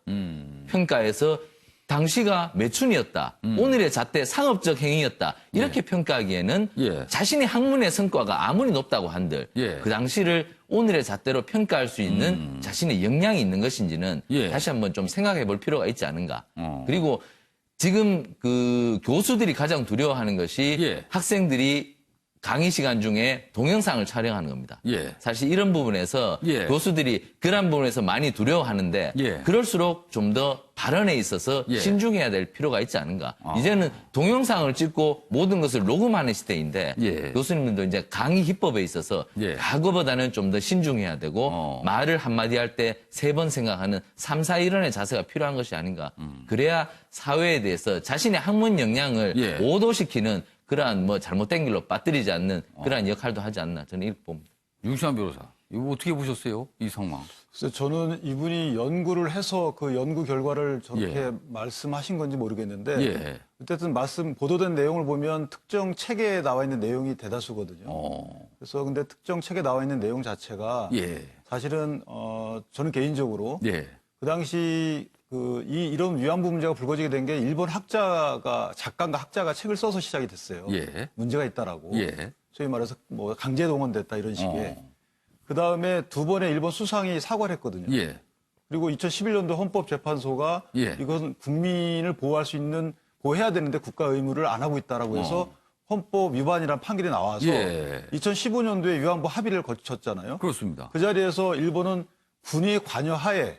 평가해서 당시가 매춘이었다. 오늘의 잣대 상업적 행위였다. 이렇게 평가하기에는 예. 자신의 학문의 성과가 아무리 높다고 한들 예. 그 당시를 오늘의 잣대로 평가할 수 있는 자신의 역량이 있는 것인지는 예. 다시 한번 좀 생각해 볼 필요가 있지 않은가. 어. 그리고 지금 그 교수들이 가장 두려워하는 것이 예. 학생들이 강의 시간 중에 동영상을 촬영하는 겁니다. 예. 사실 이런 부분에서 예. 교수들이 그런 부분에서 많이 두려워하는데 예. 그럴수록 좀 더 발언에 있어서 예. 신중해야 될 필요가 있지 않은가. 이제는 동영상을 찍고 모든 것을 녹음하는 시대인데 예. 교수님들도 이제 강의 기법에 있어서 예. 과거보다는 좀 더 신중해야 되고 말을 한마디 할 때 3번 생각하는 3, 4, 1원의 자세가 필요한 것이 아닌가. 그래야 사회에 대해서 자신의 학문 역량을 예. 오도시키는 그러한 뭐 잘못된 길로 빠뜨리지 않는 그러한 역할도 하지 않나 저는 이렇게 봅니다. 윤시환 변호사, 이거 어떻게 보셨어요? 이 상황. 그래서 저는 이분이 연구를 해서 그 연구 결과를 저렇게 예. 말씀하신 건지 모르겠는데 예. 어쨌든 보도된 내용을 보면 특정 책에 나와 있는 내용이 대다수거든요. 그래서 근데 특정 책에 나와 있는 내용 자체가 예. 사실은 저는 개인적으로 예. 그 당시 이런 위안부 문제가 불거지게 된 게 일본 작가인가 학자가 책을 써서 시작이 됐어요. 예. 문제가 있다라고. 예. 소위 말해서 뭐 강제 동원됐다 이런 식의. 그 다음에 2번의 일본 수상이 사과를 했거든요. 예. 그리고 2011년도 헌법재판소가 예. 이것은 국민을 보호해야 되는데 국가 의무를 안 하고 있다라고 해서 헌법 위반이라는 판결이 나와서 예. 2015년도에 위안부 합의를 거쳤잖아요. 그렇습니다. 그 자리에서 일본은 군의 관여하에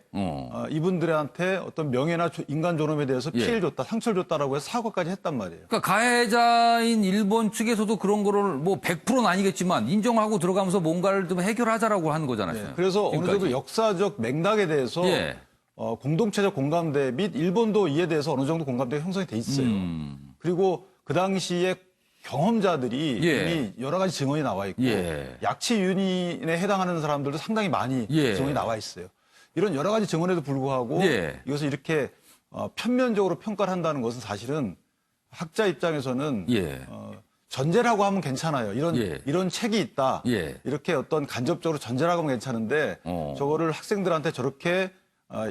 이분들한테 어떤 명예나 인간 존엄에 대해서 예. 피해를 줬다, 상처를 줬다라고 해서 사과까지 했단 말이에요. 그러니까 가해자인 일본 측에서도 그런 거를 뭐 100%는 아니겠지만 인정하고 들어가면서 뭔가를 좀 해결하자라고 하는 거잖아요. 네, 그래서 어느 정도 역사적 맥락에 대해서 예. 공동체적 공감대 및 일본도 이에 대해서 어느 정도 공감대가 형성이 돼 있어요. 그리고 그 당시에 경험자들이 예. 이미 여러 가지 증언이 나와 있고 예. 약취 유인에 해당하는 사람들도 상당히 많이 예. 증언이 나와 있어요. 이런 여러 가지 증언에도 불구하고 예. 이것을 이렇게 편면적으로 평가를 한다는 것은 사실은 학자 입장에서는 예. 전제라고 하면 괜찮아요. 예. 이런 책이 있다. 예. 이렇게 어떤 간접적으로 전제라고 하면 괜찮은데 저거를 학생들한테 저렇게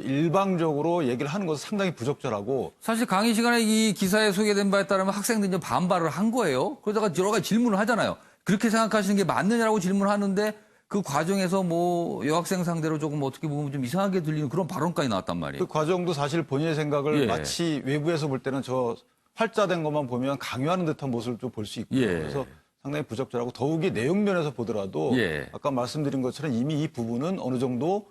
일방적으로 얘기를 하는 것은 상당히 부적절하고 사실 강의 시간에 이 기사에 소개된 바에 따르면 학생들이 이제 반발을 한 거예요. 그러다가 여러 가지 질문을 하잖아요. 그렇게 생각하시는 게 맞느냐라고 질문하는데 그 과정에서 뭐 여학생 상대로 조금 어떻게 보면 좀 이상하게 들리는 그런 발언까지 나왔단 말이에요. 그 과정도 사실 본인의 생각을 예. 마치 외부에서 볼 때는 저 활자된 것만 보면 강요하는 듯한 모습을 좀 볼 수 있고요. 예. 그래서 상당히 부적절하고 더욱이 내용면에서 보더라도 예. 아까 말씀드린 것처럼 이미 이 부분은 어느 정도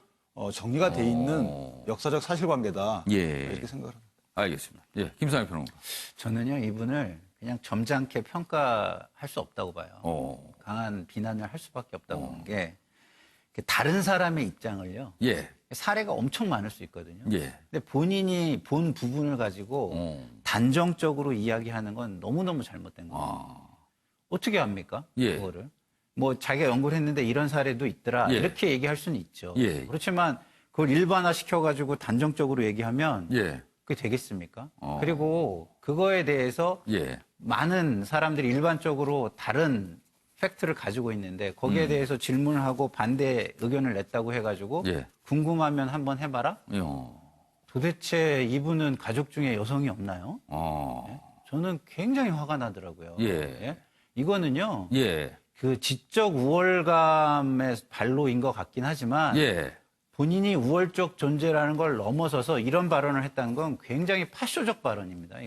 정리가 돼 있는 역사적 사실관계다. 예. 이렇게 생각을 합니다. 알겠습니다. 예, 김상일 평론가. 저는요, 이분을 그냥 점잖게 평가할 수 없다고 봐요. 강한 비난을 할 수밖에 없다고 보는 게 다른 사람의 입장을요. 예. 사례가 엄청 많을 수 있거든요. 예. 근데 본인이 본 부분을 가지고 단정적으로 이야기하는 건 너무너무 잘못된 거예요. 어떻게 합니까? 예. 그거를. 뭐 자기가 연구를 했는데 이런 사례도 있더라. 예. 이렇게 얘기할 수는 있죠. 예. 그렇지만 그걸 일반화 시켜가지고 단정적으로 얘기하면 예. 그게 되겠습니까? 그리고 그거에 대해서 예. 많은 사람들이 일반적으로 다른 팩트를 가지고 있는데 거기에 대해서 질문을 하고 반대 의견을 냈다고 해가지고 예. 궁금하면 한번 해봐라? 요. 도대체 이분은 가족 중에 여성이 없나요? 예? 저는 굉장히 화가 나더라고요. 예. 이거는요. 예. 그 지적 우월감의 발로인 것 같긴 하지만 예. 본인이 우월적 존재라는 걸 넘어서서 이런 발언을 했다는 건 굉장히 파쇼적 발언입니다.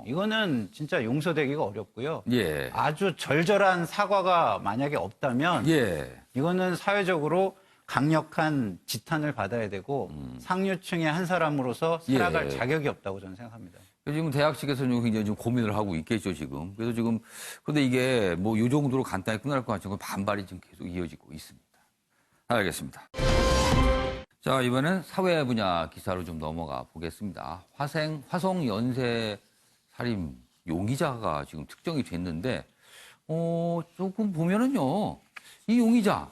이거는 진짜 용서되기가 어렵고요. 예. 아주 절절한 사과가 만약에 없다면 예. 이거는 사회적으로 강력한 지탄을 받아야 되고 상류층의 한 사람으로서 살아갈 예. 자격이 없다고 저는 생각합니다. 지금 대학 측에서는 굉장히 좀 고민을 하고 있겠죠, 지금. 그래서 지금, 근데 이게 뭐 이 정도로 간단히 끝날 것 같지만 반발이 지금 계속 이어지고 있습니다. 알겠습니다. 자, 이번엔 사회 분야 기사로 좀 넘어가 보겠습니다. 화성 연쇄 살인 용의자가 지금 특정이 됐는데, 조금 보면은요, 이 용의자,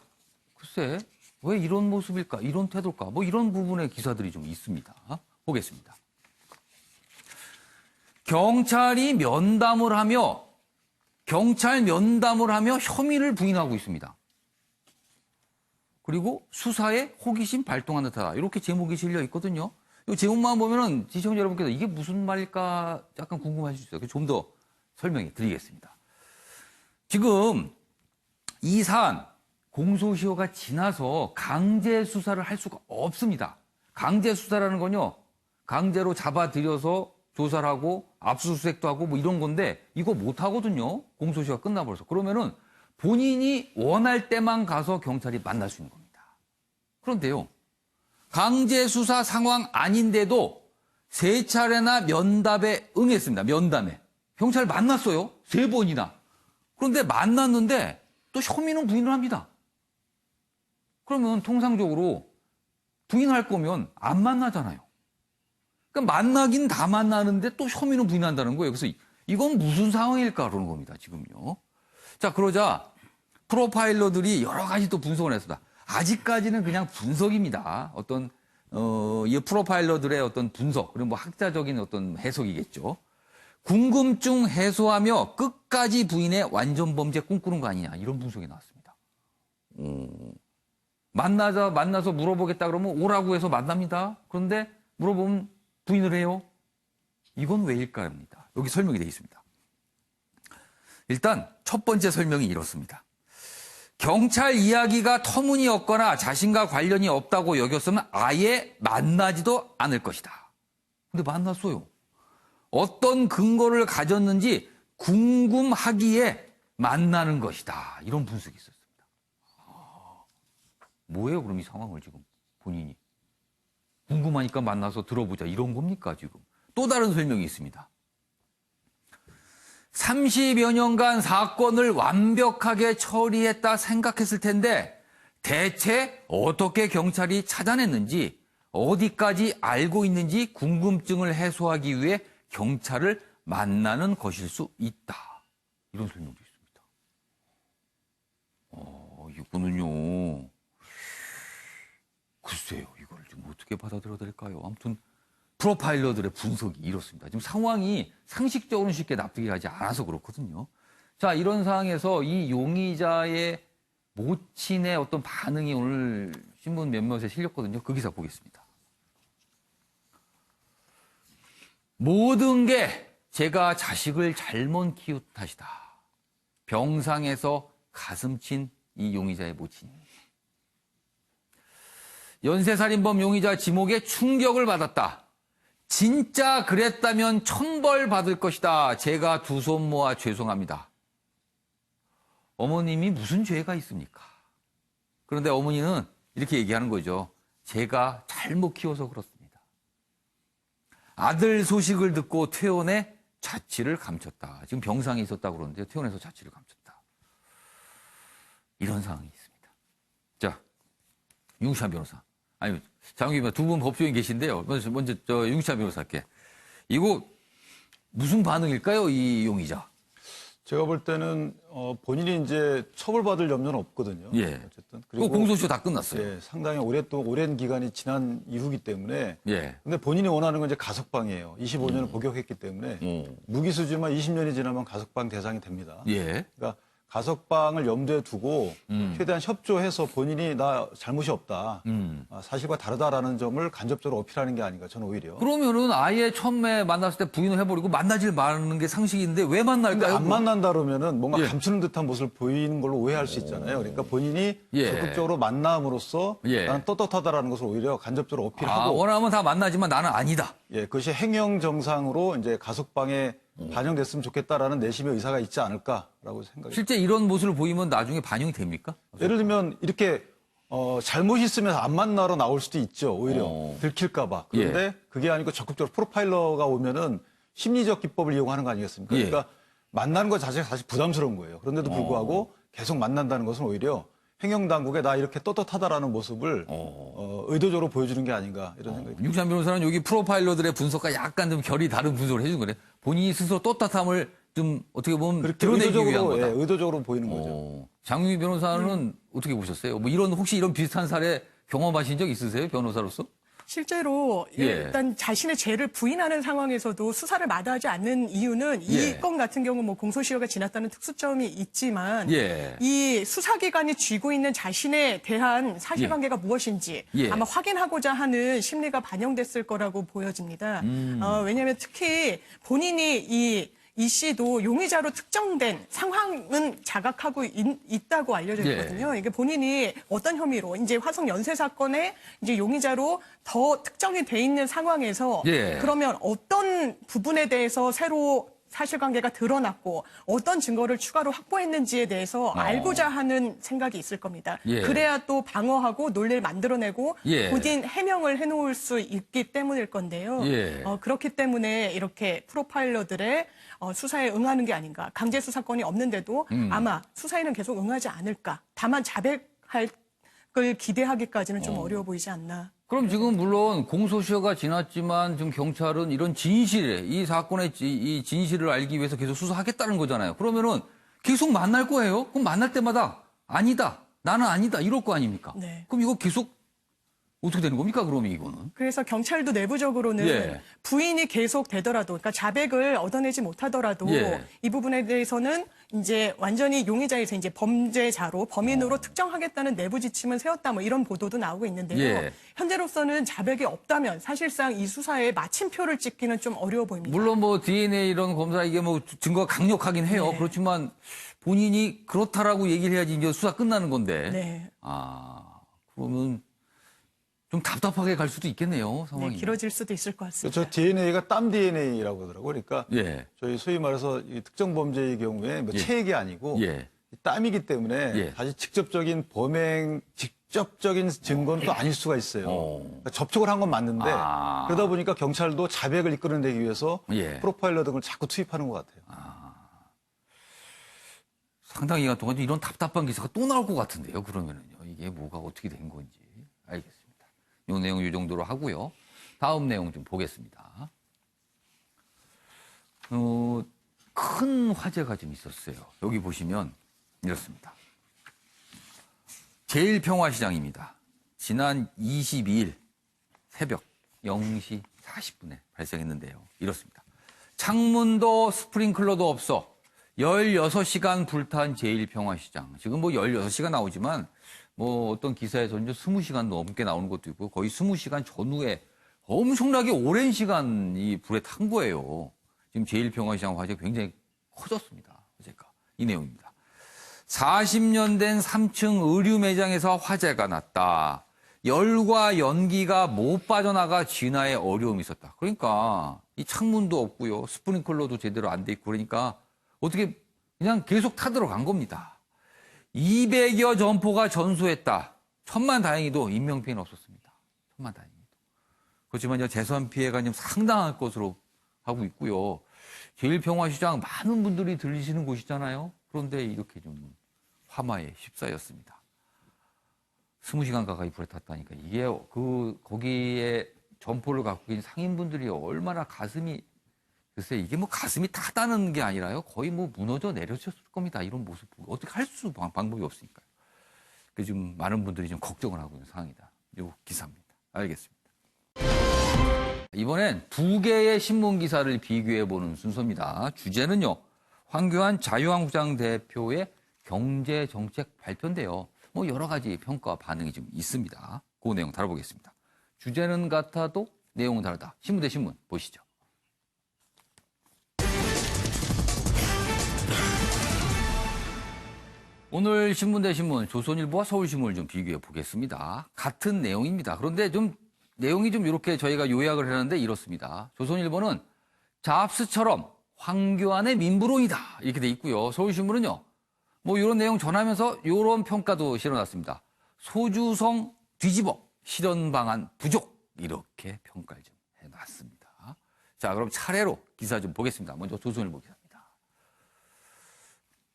글쎄, 왜 이런 모습일까, 이런 태도일까, 뭐 이런 부분의 기사들이 좀 있습니다. 보겠습니다. 경찰 면담을 하며 혐의를 부인하고 있습니다. 그리고 수사에 호기심 발동한 듯하다. 이렇게 제목이 실려 있거든요. 이 제목만 보면은 시청자 여러분께서 이게 무슨 말일까 약간 궁금하실 수 있어요. 좀 더 설명해 드리겠습니다. 지금 이 사안 공소시효가 지나서 강제 수사를 할 수가 없습니다. 강제 수사라는 건요. 강제로 잡아들여서 조사를 하고 압수수색도 하고 뭐 이런 건데 이거 못 하거든요. 공소시효가 끝나버려서. 그러면은 본인이 원할 때만 가서 경찰이 만날 수 있는 겁니다. 그런데요. 강제 수사 상황 아닌데도 3차례나 면담에 응했습니다. 면담에. 경찰 만났어요. 3번이나. 그런데 만났는데 또 혐의는 부인을 합니다. 그러면 통상적으로 부인할 거면 안 만나잖아요. 그러니까 만나긴 다 만나는데 또 혐의는 부인한다는 거예요. 그래서 이건 무슨 상황일까 그러는 겁니다. 지금요. 자, 그러자 프로파일러들이 여러 가지 또 분석을 했습니다. 아직까지는 그냥 분석입니다. 어떤 이 프로파일러들의 어떤 분석, 그리고 뭐 학자적인 어떤 해석이겠죠. 궁금증 해소하며 끝까지 부인의 완전 범죄 꿈꾸는 거 아니냐, 이런 분석이 나왔습니다. 만나서 물어보겠다 그러면 오라고 해서 만납니다. 그런데 물어보면 부인을 해요. 이건 왜일까 합니다. 여기 설명이 되어 있습니다. 일단 첫 번째 설명이 이렇습니다. 경찰 이야기가 터무니없거나 자신과 관련이 없다고 여겼으면 아예 만나지도 않을 것이다. 근데 만났어요. 어떤 근거를 가졌는지 궁금하기에 만나는 것이다. 이런 분석이 있었습니다. 뭐예요, 그럼 이 상황을 지금 본인이? 궁금하니까 만나서 들어보자. 이런 겁니까, 지금? 또 다른 설명이 있습니다. 30여 년간 사건을 완벽하게 처리했다 생각했을 텐데 대체 어떻게 경찰이 찾아냈는지 어디까지 알고 있는지 궁금증을 해소하기 위해 경찰을 만나는 것일 수 있다. 이런 설명도 있습니다. 이거는요. 글쎄요. 이걸 좀 어떻게 받아들여야 될까요? 아무튼 프로파일러들의 분석이 이렇습니다. 지금 상황이 상식적으로는 쉽게 납득이 가지 않아서 그렇거든요. 자, 이런 상황에서 이 용의자의 모친의 어떤 반응이 오늘 신문 몇몇에 실렸거든요. 그 기사 보겠습니다. 모든 게 제가 자식을 잘못 키운 탓이다. 병상에서 가슴 친 이 용의자의 모친. 연쇄살인범 용의자 지목에 충격을 받았다. 진짜 그랬다면 천벌 받을 것이다. 제가 두 손 모아 죄송합니다. 어머님이 무슨 죄가 있습니까? 그런데 어머니는 이렇게 얘기하는 거죠. 제가 잘못 키워서 그렇습니다. 아들 소식을 듣고 퇴원해 자취를 감췄다. 지금 병상에 있었다고 그러는데요. 퇴원해서 자취를 감췄다. 이런 상황이 있습니다. 자, 윤기찬 변호사. 아니, 장욱이 두 분 법조인 계신데요. 먼저 윤기찬 변호사께. 이거 무슨 반응일까요? 이 용의자. 제가 볼 때는 본인이 이제 처벌받을 염려는 없거든요. 예. 어쨌든 그리고 공소시효 다 끝났어요. 예, 상당히 오랜 기간이 지난 이후기 때문에. 예. 근데 본인이 원하는 건 이제 가석방이에요. 25년을 복역했기 때문에 무기수지만 20년이 지나면 가석방 대상이 됩니다. 예. 그러니까 가석방을 염두에 두고 최대한 협조해서 본인이 나 잘못이 없다. 사실과 다르다라는 점을 간접적으로 어필하는 게 아닌가 저는 오히려. 그러면은 아예 처음에 만났을 때 부인을 해버리고 만나질 말는 게 상식인데 왜 만날까요? 안 만난다 그러면은 뭔가 예. 감추는 듯한 모습을 보이는 걸로 오해할 수 있잖아요. 그러니까 본인이 예. 적극적으로 만남으로써 예. 나는 떳떳하다라는 것을 오히려 간접적으로 어필하고. 원하면 다 만나지만 나는 아니다. 예, 그것이 행영 정상으로 이제 가석방에 반영됐으면 좋겠다라는 내심의 의사가 있지 않을까라고 생각이. 실제 이런 모습을 보이면 나중에 반영이 됩니까? 예를 들면 이렇게 잘못이 있으면 안 만나러 나올 수도 있죠. 오히려 들킬까봐. 그런데 그게 아니고 적극적으로 프로파일러가 오면은 심리적 기법을 이용하는 거 아니겠습니까? 예. 그러니까 만나는 것 자체가 사실 부담스러운 거예요. 그런데도 불구하고 계속 만난다는 것은 오히려 행정당국에 나 이렇게 떳떳하다라는 모습을 의도적으로 보여주는 게 아닌가 이런 생각이 듭니다. 윤기찬 변호사는 여기 프로파일러들의 분석과 약간 좀 결이 다른 분석을 해준 거네. 본인이 스스로 떳떳함을 좀 어떻게 보면 그렇게 드러내기 위한 거다. 예, 의도적으로 보이는 거죠. 장유희 변호사는 어떻게 보셨어요? 뭐 혹시 이런 비슷한 사례 경험하신 적 있으세요? 변호사로서? 실제로 예. 일단 자신의 죄를 부인하는 상황에서도 수사를 마다하지 않는 이유는 예. 이 건 같은 경우 뭐 공소시효가 지났다는 특수점이 있지만 예. 이 수사기관이 쥐고 있는 자신에 대한 사실관계가 무엇인지 예. 아마 확인하고자 하는 심리가 반영됐을 거라고 보여집니다. 왜냐하면 특히 본인이 이 씨도 용의자로 특정된 상황은 자각하고 있다고 알려져 있거든요. 이게 본인이 어떤 혐의로 이제 화성 연쇄 사건의 이제 용의자로 더 특정이 돼 있는 상황에서 그러면 어떤 부분에 대해서 새로 사실관계가 드러났고 어떤 증거를 추가로 확보했는지에 대해서 알고자 하는 생각이 있을 겁니다. 그래야 또 방어하고 논리를 만들어내고 본인 해명을 해놓을 수 있기 때문일 건데요. 그렇기 때문에 이렇게 프로파일러들의 수사에 응하는 게 아닌가. 강제 수사권이 없는데도 아마 수사에는 계속 응하지 않을까. 다만 자백할 걸 기대하기까지는 좀 어려워 보이지 않나. 그럼 지금 물론 공소시효가 지났지만 지금 경찰은 이런 이 사건의 이 진실을 알기 위해서 계속 수사하겠다는 거잖아요. 그러면은 계속 만날 거예요? 그럼 만날 때마다 아니다. 나는 아니다. 이럴 거 아닙니까? 네. 그럼 이거 계속 어떻게 되는 겁니까? 그러면 이거는. 그래서 경찰도 내부적으로는 부인이 계속 되더라도, 그러니까 자백을 얻어내지 못하더라도 이 부분에 대해서는 이제 완전히 용의자에서 이제 범죄자로 범인으로 특정하겠다는 내부 지침을 세웠다 뭐 이런 보도도 나오고 있는데요. 현재로서는 자백이 없다면 사실상 이 수사에 마침표를 찍기는 좀 어려워 보입니다. 물론 뭐 DNA 이런 검사 이게 뭐 증거가 강력하긴 해요. 그렇지만 본인이 그렇다라고 얘기를 해야지 이제 수사 끝나는 건데. 그러면 좀 답답하게 갈 수도 있겠네요, 상황이. 길어질 수도 있을 것 같습니다. 저 DNA가 땀 DNA라고 하더라고요. 그러니까 저희 소위 말해서 이 특정 범죄의 경우에 뭐 체액이 아니고 땀이기 때문에 사실 직접적인 증거는 또 아닐 수가 있어요. 그러니까 접촉을 한 건 맞는데 그러다 보니까 경찰도 자백을 이끌어내기 위해서 프로파일러 등을 자꾸 투입하는 것 같아요. 상당히 기간 동안 이런 답답한 기사가 또 나올 것 같은데요, 그러면은요. 이게 뭐가 어떻게 된 건지. 알겠습니다. 이 내용 이 정도로 하고요. 다음 내용 좀 보겠습니다. 큰 화제가 좀 있었어요. 여기 보시면 이렇습니다. 제일평화시장입니다. 지난 22일 새벽 0시 40분에 발생했는데요. 이렇습니다. 창문도 스프링클러도 없어 16시간 불탄 제1평화시장. 지금 뭐 16시간 나오지만 뭐 어떤 기사에서 이제 20시간 넘게 나오는 것도 있고 거의 20시간 전후에 엄청나게 오랜 시간 이 불에 탄 거예요. 지금 제1평화시장 화재가 굉장히 커졌습니다. 어제가. 이 내용입니다. 40년 된 3층 의류 매장에서 화재가 났다. 열과 연기가 못 빠져나가 진화에 어려움이 있었다. 그러니까 이 창문도 없고요. 스프링클러도 제대로 안 돼 있고 그러니까 어떻게 그냥 계속 타들어간 겁니다. 200여 점포가 전소했다. 천만다행히도 인명피해는 없었습니다. 천만다행히도. 그렇지만 이제 재산 피해가 좀 상당할 것으로 하고 있고요. 제1평화시장 많은 분들이 들리시는 곳이잖아요. 그런데 이렇게 좀 화마에 휩싸였습니다. 20시간 가까이 불에 탔다니까 이게 거기에 점포를 갖고 계신 상인분들이 얼마나 가슴이 글쎄 이게 뭐 가슴이 타다는 게 아니라요. 거의 뭐 무너져 내려졌을 겁니다. 이런 모습 보고 어떻게 할 수 방법이 없으니까요. 그래서 지금 많은 분들이 좀 걱정을 하고 있는 상황이다. 요 기사입니다. 알겠습니다. 이번엔 두 개의 신문 기사를 비교해 보는 순서입니다. 주제는요. 황교안 자유한국당 대표의 경제 정책 발표인데요. 뭐 여러 가지 평가 반응이 좀 있습니다. 그 내용 다뤄보겠습니다. 주제는 같아도 내용은 다르다. 신문 대 신문 보시죠. 오늘 신문 대 신문 조선일보와 서울신문을 좀 비교해 보겠습니다. 같은 내용입니다. 그런데 좀 내용이 좀 이렇게 저희가 요약을 했는데 이렇습니다. 조선일보는 잡스처럼 황교안의 민부론이다 이렇게 돼 있고요. 서울신문은요. 뭐 이런 내용 전하면서 이런 평가도 실어놨습니다. 소주성 뒤집어 실현 방안 부족 이렇게 평가를 좀 해놨습니다. 자 그럼 차례로 기사 좀 보겠습니다. 먼저 조선일보 기사입니다.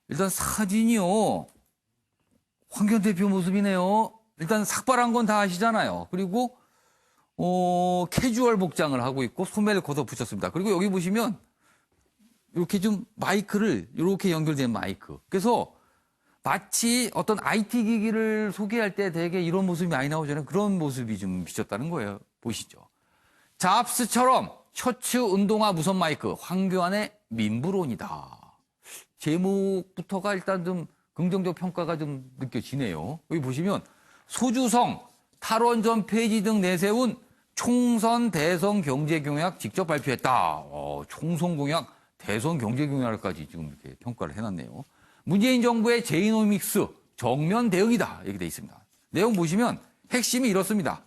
일단 사진이요. 황교안 대표 모습이네요. 일단 삭발한 건 다 아시잖아요. 그리고 캐주얼 복장을 하고 있고 소매를 걷어 붙였습니다. 그리고 여기 보시면 이렇게 좀 마이크를 이렇게 연결된 마이크. 그래서 마치 어떤 IT 기기를 소개할 때 되게 이런 모습이 많이 나오잖아요. 그런 모습이 좀 비쳤다는 거예요. 보시죠. 잡스처럼 셔츠 운동화 무선 마이크 황교안의 민부론이다. 제목부터가 일단 좀 긍정적 평가가 좀 느껴지네요. 여기 보시면 소주성, 탈원전 폐지 등 내세운 총선 대선 경제 공약 직접 발표했다. 총선 공약, 대선 경제 공약까지 지금 이렇게 평가를 해놨네요. 문재인 정부의 제이노믹스 정면 대응이다. 이렇게 돼 있습니다. 내용 보시면 핵심이 이렇습니다.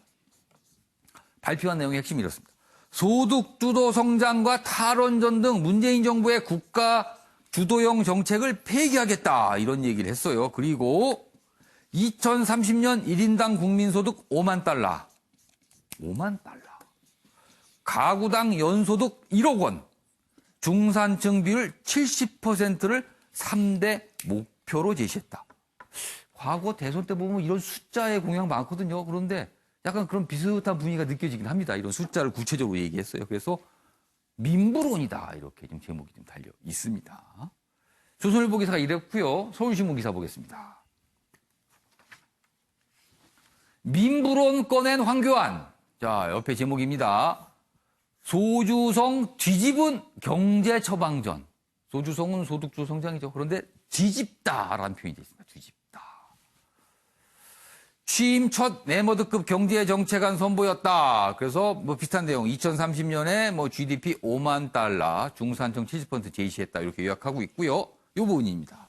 발표한 내용의 핵심이 이렇습니다. 소득 주도 성장과 탈원전 등 문재인 정부의 국가 주도형 정책을 폐기하겠다. 이런 얘기를 했어요. 그리고 2030년 1인당 국민소득 5만 달러. 5만 달러. 가구당 연소득 1억 원. 중산층 비율 70%를 3대 목표로 제시했다. 과거 대선 때 보면 이런 숫자의 공약 많거든요. 그런데 약간 그런 비슷한 분위기가 느껴지긴 합니다. 이런 숫자를 구체적으로 얘기했어요. 그래서 민부론이다. 이렇게 좀 제목이 좀 달려 있습니다. 조선일보 기사가 이랬고요. 서울신문 기사 보겠습니다. 민부론 꺼낸 황교안. 자, 옆에 제목입니다. 소주성 뒤집은 경제 처방전. 소주성은 소득주 성장이죠. 그런데 뒤집다라는 표현이 되어 있습니다. 뒤집다. 취임 첫 메머드급 경제 정책안 선보였다. 그래서 뭐 비슷한 내용. 2030년에 뭐 GDP 5만 달러, 중산층 70% 제시했다. 이렇게 요약하고 있고요. 이 부분입니다.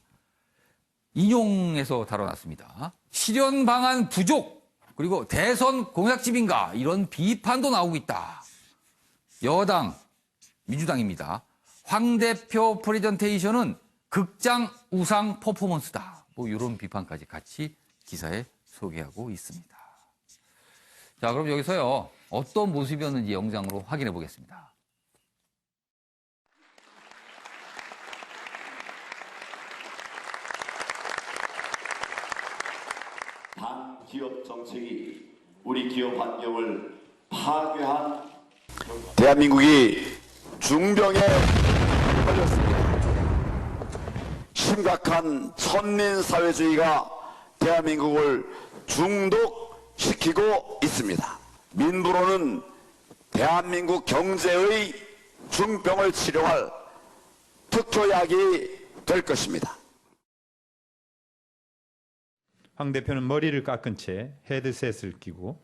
인용해서 다뤄놨습니다. 실현 방안 부족, 그리고 대선 공약집인가 이런 비판도 나오고 있다. 여당, 민주당입니다. 황 대표 프레젠테이션은 극장 우상 퍼포먼스다. 뭐 이런 비판까지 같이 기사에 소개하고 있습니다. 자, 그럼 여기서요. 어떤 모습이었는지 영상으로 확인해 보겠습니다. 기업 정책이 우리 기업 환경을 파괴한 대한민국이 중병에 걸렸습니다. 심각한 선민사회주의가 대한민국을 중독시키고 있습니다. 민부론은 대한민국 경제의 중병을 치료할 특효약이 될 것입니다. 황 대표는 머리를 깎은 채 헤드셋을 끼고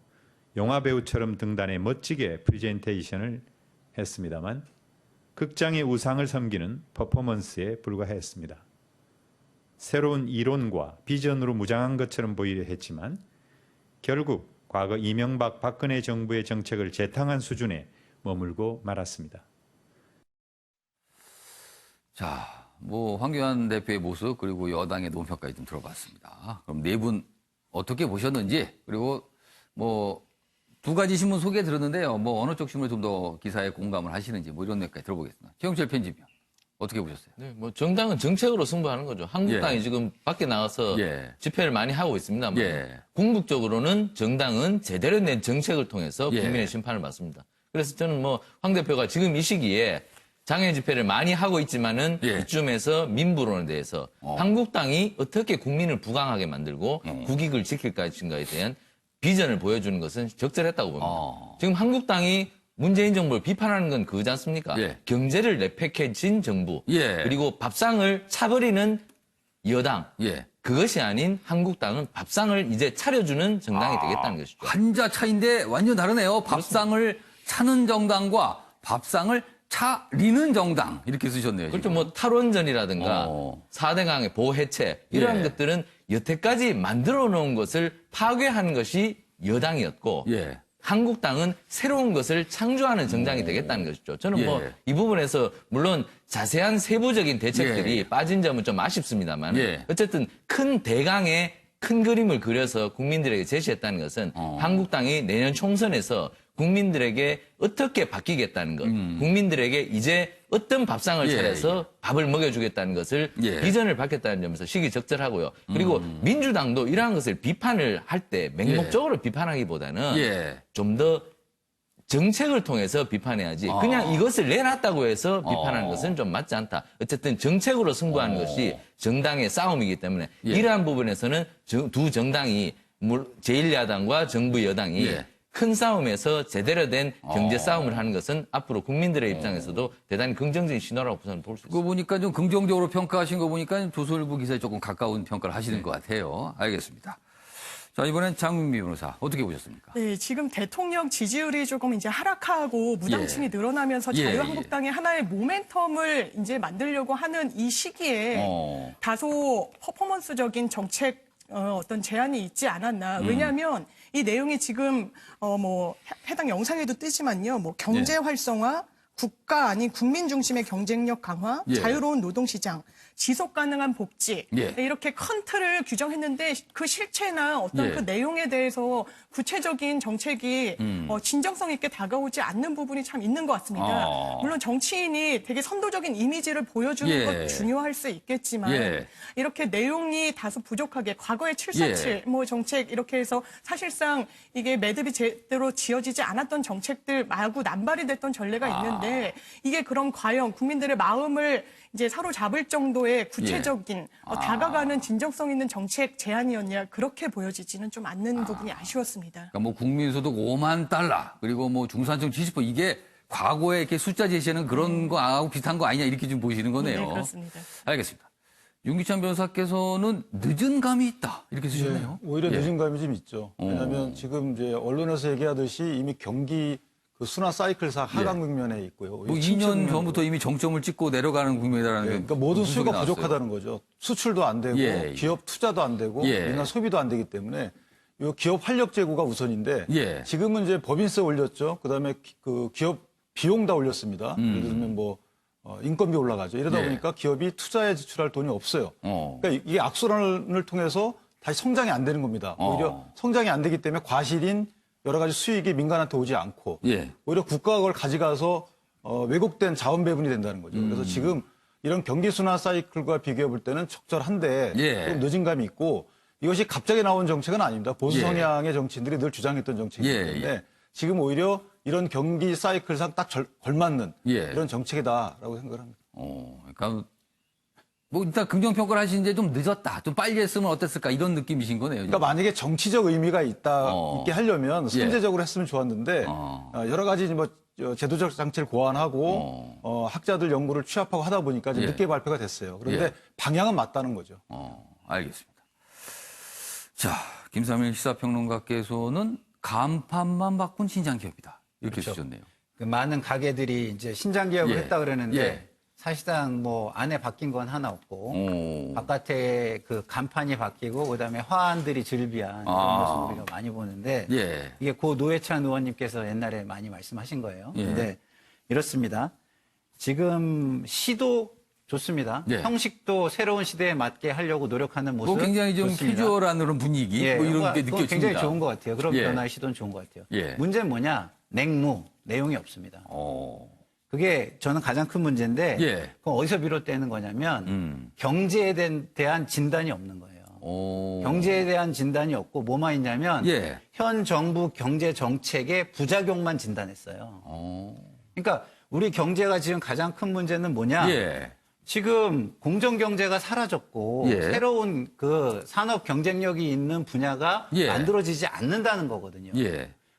영화배우처럼 등단해 멋지게 프레젠테이션을 했습니다만 극장의 우상을 섬기는 퍼포먼스에 불과했습니다. 새로운 이론과 비전으로 무장한 것처럼 보이려 했지만 결국 과거 이명박 박근혜 정부의 정책을 재탕한 수준에 머물고 말았습니다. 자, 뭐 황교안 대표의 모습 그리고 여당의 논평까지 좀 들어봤습니다. 그럼 네 분 어떻게 보셨는지 그리고 뭐 두 가지 신문 소개 들었는데요. 뭐 어느 쪽 신문에 좀 더 기사에 공감을 하시는지 뭐 이런 내용까지 들어보겠습니다. 최영철 편집위원 어떻게 보셨어요? 네, 뭐 정당은 정책으로 승부하는 거죠. 한국당이 지금 밖에 나와서 집회를 많이 하고 있습니다만 궁극적으로는 정당은 제대로 낸 정책을 통해서 국민의 심판을 받습니다. 그래서 저는 뭐 황 대표가 지금 이 시기에 장애 집회를 많이 하고 있지만은 이쯤에서 민부론에 대해서 한국당이 어떻게 국민을 부강하게 만들고 국익을 지킬 것인가에 대한 비전을 보여주는 것은 적절했다고 봅니다. 지금 한국당이 문재인 정부를 비판하는 건 그거지 않습니까? 경제를 내팽개친 정부 그리고 밥상을 차버리는 여당 그것이 아닌 한국당은 밥상을 이제 차려주는 정당이 되겠다는 것이죠. 한자 차인데 완전 다르네요. 밥상을 차는 정당과 밥상을 차리는 정당 이렇게 쓰셨네요. 그렇죠. 지금. 뭐 탈원전이라든가 4대강의 보호 해체 이러한 것들은 여태까지 만들어 놓은 것을 파괴하는 것이 여당이었고 한국당은 새로운 것을 창조하는 정당이 되겠다는 것이죠. 저는 뭐 이 부분에서 물론 자세한 세부적인 대책들이 빠진 점은 좀 아쉽습니다만 어쨌든 큰 대강의 큰 그림을 그려서 국민들에게 제시했다는 것은 한국당이 내년 총선에서 국민들에게 어떻게 바뀌겠다는 것, 국민들에게 이제 어떤 밥상을 차려서 밥을 먹여주겠다는 것을 비전을 밝혔다는 점에서 시기적절하고요. 그리고 민주당도 이러한 것을 비판을 할 때 맹목적으로 비판하기보다는 좀 더 정책을 통해서 비판해야지 그냥 이것을 내놨다고 해서 비판하는 것은 좀 맞지 않다. 어쨌든 정책으로 승부하는 것이 정당의 싸움이기 때문에 이러한 부분에서는 두 정당이 제1야당과 정부 여당이 큰 싸움에서 제대로 된 경제 싸움을 하는 것은 앞으로 국민들의 입장에서도 대단히 긍정적인 신호라고 저는 볼 수 있습니다. 그거 보니까 좀 긍정적으로 평가하신 거 보니까 조선일보 기사에 조금 가까운 평가를 하시는 것 같아요. 알겠습니다. 자, 이번엔 장민미 변호사 어떻게 보셨습니까? 네, 지금 대통령 지지율이 조금 이제 하락하고 무당층이 늘어나면서 자유한국당의 하나의 모멘텀을 이제 만들려고 하는 이 시기에 다소 퍼포먼스적인 정책 어떤 제안이 있지 않았나. 왜냐하면 이 내용이 지금 뭐 해당 영상에도 뜨지만요. 뭐 경제 활성화, 국가 아닌 국민 중심의 경쟁력 강화, 자유로운 노동시장, 지속 가능한 복지 이렇게 큰 틀을 규정했는데 그 실체나 어떤 그 내용에 대해서 구체적인 정책이 진정성 있게 다가오지 않는 부분이 참 있는 것 같습니다. 물론 정치인이 되게 선도적인 이미지를 보여주는 것 중요할 수 있겠지만 이렇게 내용이 다소 부족하게 과거에 747 뭐 정책 이렇게 해서 사실상 이게 매듭이 제대로 지어지지 않았던 정책들 마구 남발이 됐던 전례가 있는데 이게 그럼 과연 국민들의 마음을 이제 사로잡을 정도의 구체적인 다가가는 진정성 있는 정책 제안이었냐 그렇게 보여지지는 좀 않는 부분이 아쉬웠습니다. 그러니까 뭐 국민소득 5만 달러 그리고 뭐 중산층 70% 이게 과거에 이렇게 숫자 제시하는 그런 거하고 비슷한 거 아니냐 이렇게 좀 보시는 거네요. 네, 그렇습니다. 알겠습니다. 윤기찬 변호사께서는 늦은 감이 있다 이렇게 쓰셨네요. 오히려 늦은 감이 좀 있죠. 왜냐하면 지금 이제 언론에서 얘기하듯이 이미 경기 그 순환 사이클상 하강 국면에 있고요. 뭐 2년 전부터 이미 정점을 찍고 내려가는 국면이라는 그러니까 모든 수요가 부족하다는 거죠. 수출도 안 되고 기업 투자도 안 되고 민간 소비도 안 되기 때문에 이 기업 활력 제고가 우선인데 지금은 이제 법인세 올렸죠. 그다음에 그 기업 비용 다 올렸습니다. 예를 들면 뭐 인건비 올라가죠. 이러다 보니까 기업이 투자에 지출할 돈이 없어요. 그러니까 이게 악순환을 통해서 다시 성장이 안 되는 겁니다. 오히려 성장이 안 되기 때문에 과실인 여러 가지 수익이 민간한테 오지 않고 오히려 국가가 그걸 가져가서 왜곡된 자원 배분이 된다는 거죠. 그래서 지금 이런 경기 순환 사이클과 비교해 볼 때는 적절한데 좀 늦은 감이 있고 이것이 갑자기 나온 정책은 아닙니다. 보수 성향의 정치인들이 늘 주장했던 정책이기 때문에 지금 오히려 이런 경기 사이클상 딱 걸맞는 이런 정책이다라고 생각을 합니다. 그러니까 뭐 일단 긍정평가를 하시는데 좀 늦었다. 좀 빨리 했으면 어땠을까 이런 느낌이신 거네요. 그러니까 만약에 정치적 의미가 있게 하려면 선제적으로 했으면 좋았는데 여러 가지 뭐 제도적 장치를 고안하고 학자들 연구를 취합하고 하다 보니까 좀 늦게 발표가 됐어요. 그런데 방향은 맞다는 거죠. 알겠습니다. 자, 김삼일 시사평론가께서는 간판만 바꾼 신장 기업이다. 이렇게 그렇죠. 주셨네요. 그 많은 가게들이 이제 신장 기업을 했다 그러는데 사실상 뭐 안에 바뀐 건 하나 없고 바깥에 그 간판이 바뀌고 그다음에 화환들이 즐비한 이런 모습 우리가 많이 보는데 이게 고 노회찬 의원님께서 옛날에 많이 말씀하신 거예요. 근데 이렇습니다. 지금 시도 좋습니다. 형식도 새로운 시대에 맞게 하려고 노력하는 모습 굉장히 좀 좋습니다. 퓨저한 그런 분위기 뭐 이런 게 느껴집니다. 굉장히 좋은 것 같아요. 그런 변화의 시도는 좋은 것 같아요. 문제는 뭐냐? 냉무, 내용이 없습니다. 그게 저는 가장 큰 문제인데 그건 어디서 비롯되는 거냐면 경제에 대한 진단이 없는 거예요. 경제에 대한 진단이 없고 뭐만 있냐면 현 정부 경제 정책의 부작용만 진단했어요. 그러니까 우리 경제가 지금 가장 큰 문제는 뭐냐? 지금 공정경제가 사라졌고 새로운 그 산업 경쟁력이 있는 분야가 만들어지지 않는다는 거거든요.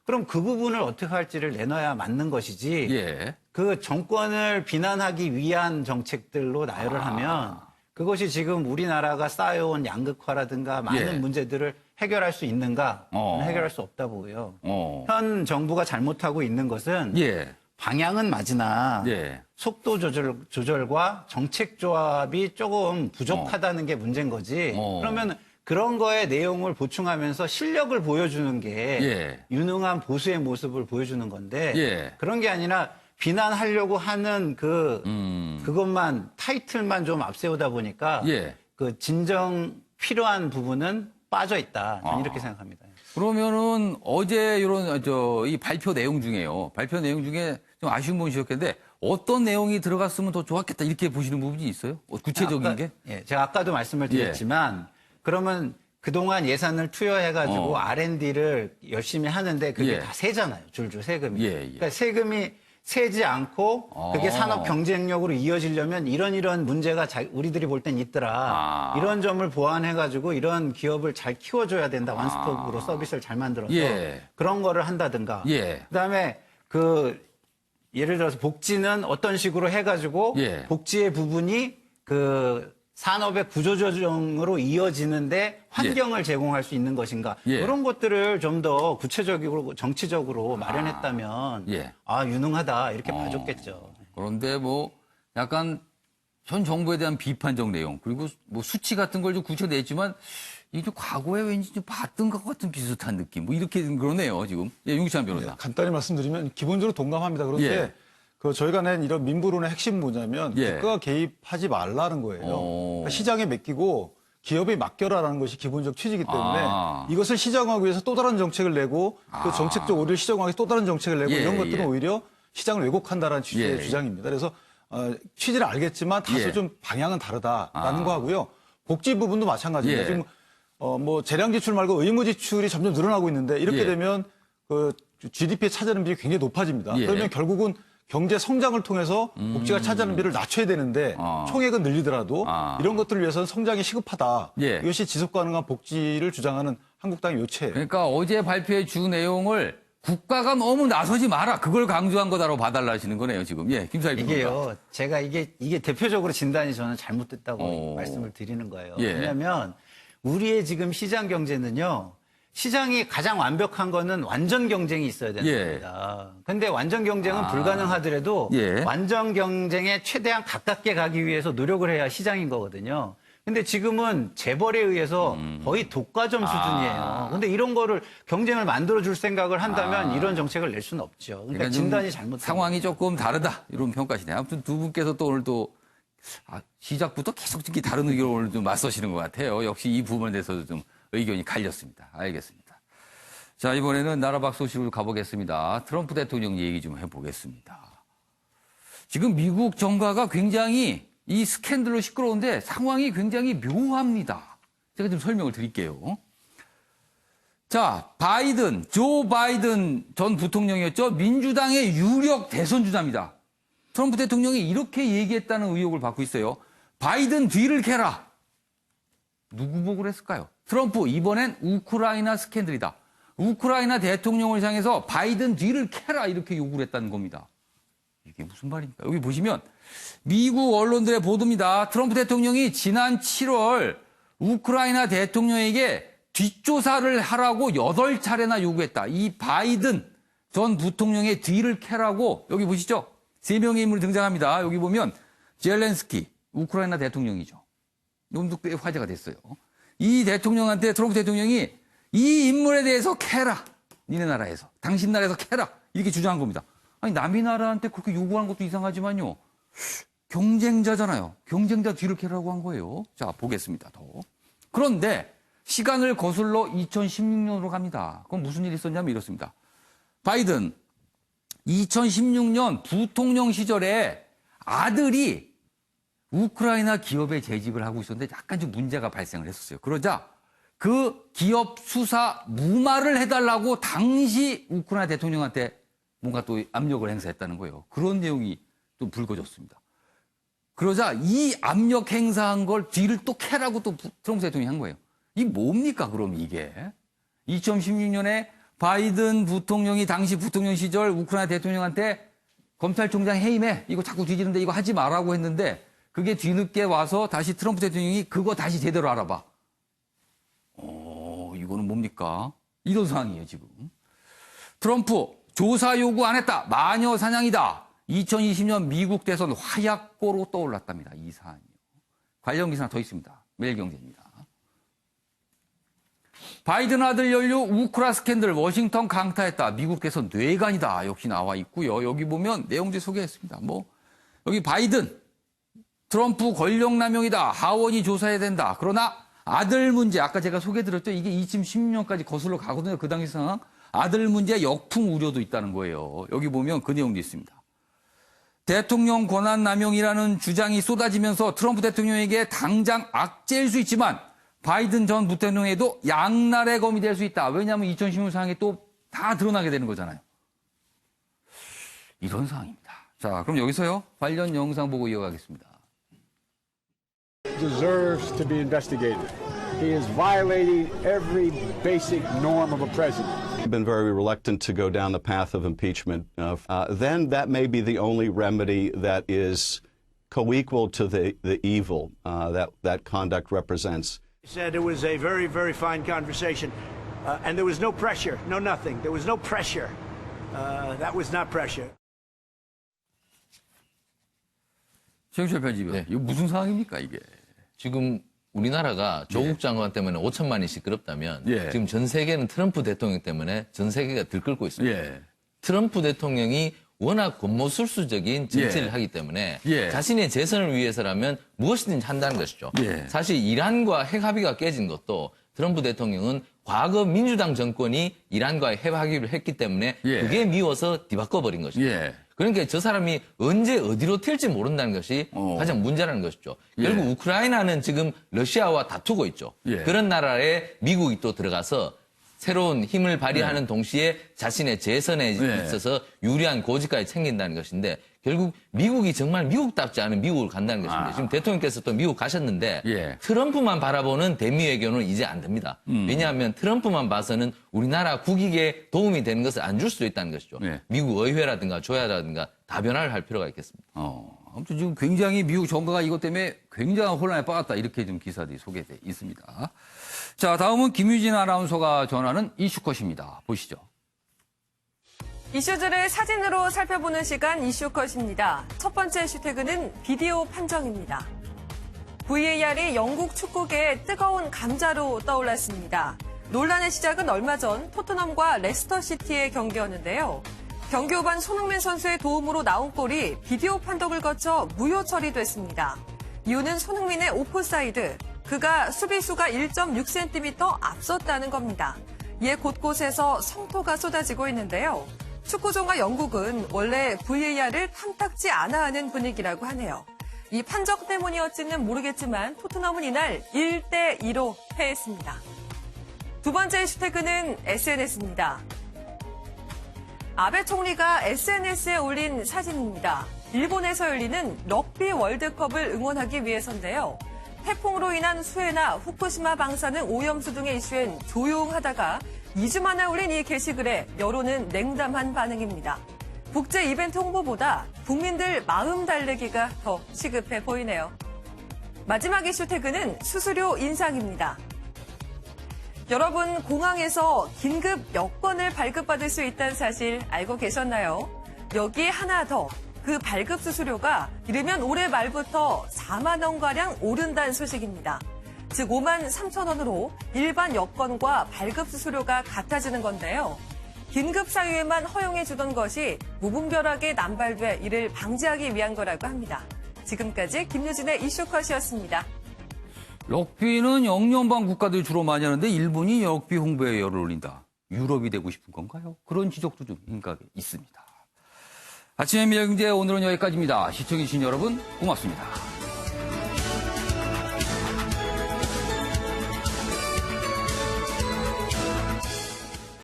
그럼 그 부분을 어떻게 할지를 내놔야 맞는 것이지 그 정권을 비난하기 위한 정책들로 나열을 하면 그것이 지금 우리나라가 쌓여온 양극화라든가 많은 문제들을 해결할 수 있는가? 해결할 수 없다 보고요. 현 정부가 잘못하고 있는 것은 방향은 맞으나 속도 조절과 정책 조합이 조금 부족하다는 게 문제인 거지. 그러면 그런 거에 내용을 보충하면서 실력을 보여주는 게 유능한 보수의 모습을 보여주는 건데 그런 게 아니라 비난하려고 하는 그것만 타이틀만 좀 앞세우다 보니까 그 진정 필요한 부분은 빠져 있다. 저는 이렇게 생각합니다. 그러면은 어제 이런 이 발표 내용 중에요. 발표 내용 중에 좀 아쉬운 부분이 있었겠는데 어떤 내용이 들어갔으면 더 좋았겠다 이렇게 보시는 부분이 있어요? 구체적인 게? 제가 아까도 말씀을 드렸지만 그러면 그동안 예산을 투여해가지고 R&D를 열심히 하는데 그게 다 세잖아요. 줄줄 세금이. 그러니까 세금이 세지 않고 그게 산업 경쟁력으로 이어지려면 이런 문제가 우리들이 볼 땐 있더라. 이런 점을 보완해가지고 이런 기업을 잘 키워줘야 된다. 원스톱으로 서비스를 잘 만들어서 그런 거를 한다든가. 그다음에 예를 들어서 복지는 어떤 식으로 해가지고 복지의 부분이 그 산업의 구조조정으로 이어지는데 환경을 제공할 수 있는 것인가. 그런 것들을 좀 더 구체적으로 정치적으로 마련했다면 유능하다 이렇게 봐줬겠죠. 그런데 뭐 약간 현 정부에 대한 비판적 내용 그리고 뭐 수치 같은 걸 좀 굳혀냈지만 이게 과거에 왠지 좀 봤던 것 같은 비슷한 느낌 뭐 이렇게 그러네요 지금. 윤기찬 변호사. 간단히 말씀드리면 기본적으로 동감합니다. 그런데 저희가 낸 이런 민부론의 핵심 뭐냐면 국가가 개입하지 말라는 거예요. 그러니까 시장에 맡기고 기업에 맡겨라라는 것이 기본적 취지이기 때문에 이것을 시정하기 위해서 또 다른 정책을 내고 그 정책적 오류를 시정하기 위해서 또 다른 정책을 내고 이런 것들은 오히려 시장을 왜곡한다는 취지의 주장입니다. 그래서 취지를 알겠지만 다소 좀 방향은 다르다라는 거 하고요. 복지 부분도 마찬가지입니다. 지금 뭐 재량 지출 말고 의무 지출이 점점 늘어나고 있는데 이렇게 되면 그 GDP에 차지하는 비율이 굉장히 높아집니다. 그러면 결국은 경제 성장을 통해서 복지가 차지하는 비율을 낮춰야 되는데 총액은 늘리더라도 이런 것들을 위해서는 성장이 시급하다. 이것이 지속 가능한 복지를 주장하는 한국당의 요체예요. 그러니까 어제 발표의 주 내용을 국가가 너무 나서지 마라. 그걸 강조한 거다라고 봐달라 하시는 거네요, 지금. 김사일 이게요. 제가 이게 대표적으로 진단이 저는 잘못됐다고 말씀을 드리는 거예요. 왜냐하면 우리의 지금 시장 경제는요. 시장이 가장 완벽한 거는 완전 경쟁이 있어야 됩니다. 근데 완전 경쟁은 불가능하더라도 완전 경쟁에 최대한 가깝게 가기 위해서 노력을 해야 시장인 거거든요. 근데 지금은 재벌에 의해서 거의 독과점 수준이에요. 근데 이런 거를 경쟁을 만들어줄 생각을 한다면 이런 정책을 낼 수는 없죠. 그러니까 진단이 잘못된 상황이 조금 다르다. 이런 평가시네요. 아무튼 두 분께서 또 오늘 또 시작부터 계속 이렇게 다른 의견을 오늘 좀 맞서시는 것 같아요. 역시 이 부분에 대해서도 좀 의견이 갈렸습니다. 알겠습니다. 자, 이번에는 나라 밖 소식으로 가보겠습니다. 트럼프 대통령 얘기 좀 해보겠습니다. 지금 미국 정가가 굉장히 이 스캔들로 시끄러운데 상황이 굉장히 묘합니다. 제가 좀 설명을 드릴게요. 자, 조 바이든 전 부통령이었죠. 민주당의 유력 대선 주자입니다. 트럼프 대통령이 이렇게 얘기했다는 의혹을 받고 있어요. 바이든 뒤를 캐라. 누구 보고 그랬을까요? 트럼프, 이번엔 우크라이나 스캔들이다. 우크라이나 대통령을 향해서 바이든 뒤를 캐라 이렇게 요구를 했다는 겁니다. 이게 무슨 말입니까? 여기 보시면 미국 언론들의 보도입니다. 트럼프 대통령이 지난 7월 우크라이나 대통령에게 뒷조사를 하라고 8차례나 요구했다. 이 바이든 전 부통령의 뒤를 캐라고 여기 보시죠. 3명의 인물이 등장합니다. 여기 보면 젤렌스키 우크라이나 대통령이죠. 이놈도 꽤 화제가 됐어요. 이 대통령한테 트럼프 대통령이 이 인물에 대해서 캐라. 니네 나라에서. 당신 나라에서 캐라. 이렇게 주장한 겁니다. 아니 남의 나라한테 그렇게 요구하는 것도 이상하지만요. 경쟁자잖아요. 경쟁자 뒤를 캐라고 한 거예요. 자, 보겠습니다. 더. 그런데 시간을 거슬러 2016년으로 갑니다. 그럼 무슨 일이 있었냐면 이렇습니다. 바이든 2016년 부통령 시절에 아들이 우크라이나 기업에 재직을 하고 있었는데 약간 좀 문제가 발생을 했었어요. 그러자 그 기업 수사 무마를 해달라고 당시 우크라이나 대통령한테 뭔가 또 압력을 행사했다는 거예요. 그런 내용이 또 불거졌습니다. 그러자 이 압력 행사한 걸 뒤를 또 캐라고 또 트럼프 대통령이 한 거예요. 이게 뭡니까 그럼 이게? 2016년에 바이든 부통령이 당시 부통령 시절 우크라이나 대통령한테 검찰총장 해임해. 이거 자꾸 뒤지는데 이거 하지 말라고 했는데 그게 뒤늦게 와서 다시 트럼프 대통령이 그거 다시 제대로 알아봐. 이거는 뭡니까? 이런 상황이에요, 지금. 트럼프 조사 요구 안 했다. 마녀 사냥이다. 2020년 미국 대선 화약고로 떠올랐답니다. 이 사안이요. 관련 기사 더 있습니다. 매일경제입니다. 바이든 아들 연루 우크라 스캔들 워싱턴 강타했다. 미국 대선 뇌관이다. 역시 나와 있고요. 여기 보면 내용들 소개했습니다. 여기 바이든 트럼프 권력남용이다. 하원이 조사해야 된다. 그러나 아들 문제 아까 제가 소개드렸죠. 이게 2016년까지 거슬러 가거든요. 그 당시 상황. 아들 문제 역풍 우려도 있다는 거예요. 여기 보면 그 내용도 있습니다. 대통령 권한 남용이라는 주장이 쏟아지면서 트럼프 대통령에게 당장 악재일 수 있지만 바이든 전 부통령에도 양날의 검이 될 수 있다. 왜냐하면 2016년 상황이 또 다 드러나게 되는 거잖아요. 이런 상황입니다. 자, 그럼 여기서요. 관련 영상 보고 이어가겠습니다. Deserves to be investigated. He is violating every basic norm of a president. Been very reluctant to go down the path of impeachment. Then that may be the only remedy that is co-equal to the evil that conduct represents. He said it was a very, very fine conversation, and there was no pressure, no nothing. There was no pressure. That was not pressure. 최영철 편집위원, 네. 이거 무슨 상황입니까 이게? 지금 우리나라가 조국 장관 때문에 5천만이 시끄럽다면 지금 전 세계는 트럼프 대통령 때문에 전 세계가 들끓고 있습니다. 트럼프 대통령이 워낙 권모술수적인 정치를 하기 때문에 자신의 재선을 위해서라면 무엇이든지 한다는 것이죠. 사실 이란과 핵 합의가 깨진 것도 트럼프 대통령은 과거 민주당 정권이 이란과의 핵 합의를 했기 때문에 그게 미워서 뒤바꿔버린 것이죠. 그러니까 저 사람이 언제 어디로 튈지 모른다는 것이 가장 문제라는 것이죠. 결국 우크라이나는 지금 러시아와 다투고 있죠. 그런 나라에 미국이 또 들어가서 새로운 힘을 발휘하는 동시에 자신의 재선에 있어서 유리한 고지까지 챙긴다는 것인데 결국 미국이 정말 미국답지 않은 미국을 간다는 것입니다. 지금 대통령께서 또 미국 가셨는데 트럼프만 바라보는 대미 외교는 이제 안 됩니다. 왜냐하면 트럼프만 봐서는 우리나라 국익에 도움이 되는 것을 안 줄 수도 있다는 것이죠. 미국 의회라든가 조야라든가 다변화를 할 필요가 있겠습니다. 아무튼 지금 굉장히 미국 정가가 이것 때문에 굉장한 혼란에 빠졌다. 이렇게 좀 기사들이 소개되어 있습니다. 자, 다음은 김유진 아나운서가 전하는 이슈컷입니다. 보시죠. 이슈들을 사진으로 살펴보는 시간 이슈컷입니다. 첫 번째 이슈태그는 비디오 판정입니다. VAR이 영국 축구계의 뜨거운 감자로 떠올랐습니다. 논란의 시작은 얼마 전 토트넘과 레스터시티의 경기였는데요. 경기 후반 손흥민 선수의 도움으로 나온 골이 비디오 판독을 거쳐 무효 처리됐습니다. 이유는 손흥민의 오프사이드, 그가 수비수가 1.6cm 앞섰다는 겁니다. 이에 곳곳에서 성토가 쏟아지고 있는데요. 축구종과 영국은 원래 VAR을 탐탁지 않아 하는 분위기라고 하네요. 이 판정 때문이었지는 모르겠지만 토트넘은 이날 1대2로 패했습니다. 두 번째 이슈태그는 SNS입니다. 아베 총리가 SNS에 올린 사진입니다. 일본에서 열리는 럭비 월드컵을 응원하기 위해서인데요. 태풍으로 인한 수해나 후쿠시마 방사능 오염수 등의 이슈엔 조용하다가 2주 만에 올린 이 게시글에 여론은 냉담한 반응입니다. 국제 이벤트 홍보보다 국민들 마음 달래기가 더 시급해 보이네요. 마지막 이슈 태그는 수수료 인상입니다. 여러분, 공항에서 긴급 여권을 발급받을 수 있다는 사실 알고 계셨나요? 여기에 하나 더, 그 발급 수수료가 이르면 올해 말부터 4만 원가량 오른다는 소식입니다. 즉 5만 3천 원으로 일반 여권과 발급 수수료가 같아지는 건데요. 긴급 사유에만 허용해 주던 것이 무분별하게 남발돼 이를 방지하기 위한 거라고 합니다. 지금까지 김유진의 이슈컷이었습니다. 럭비는 영연방 국가들이 주로 많이 하는데 일본이 럭비 홍보에 열을 올린다. 유럽이 되고 싶은 건가요? 그런 지적도 좀 생각이 있습니다. 아침의 미래경제 오늘은 여기까지입니다. 시청해주신 여러분 고맙습니다.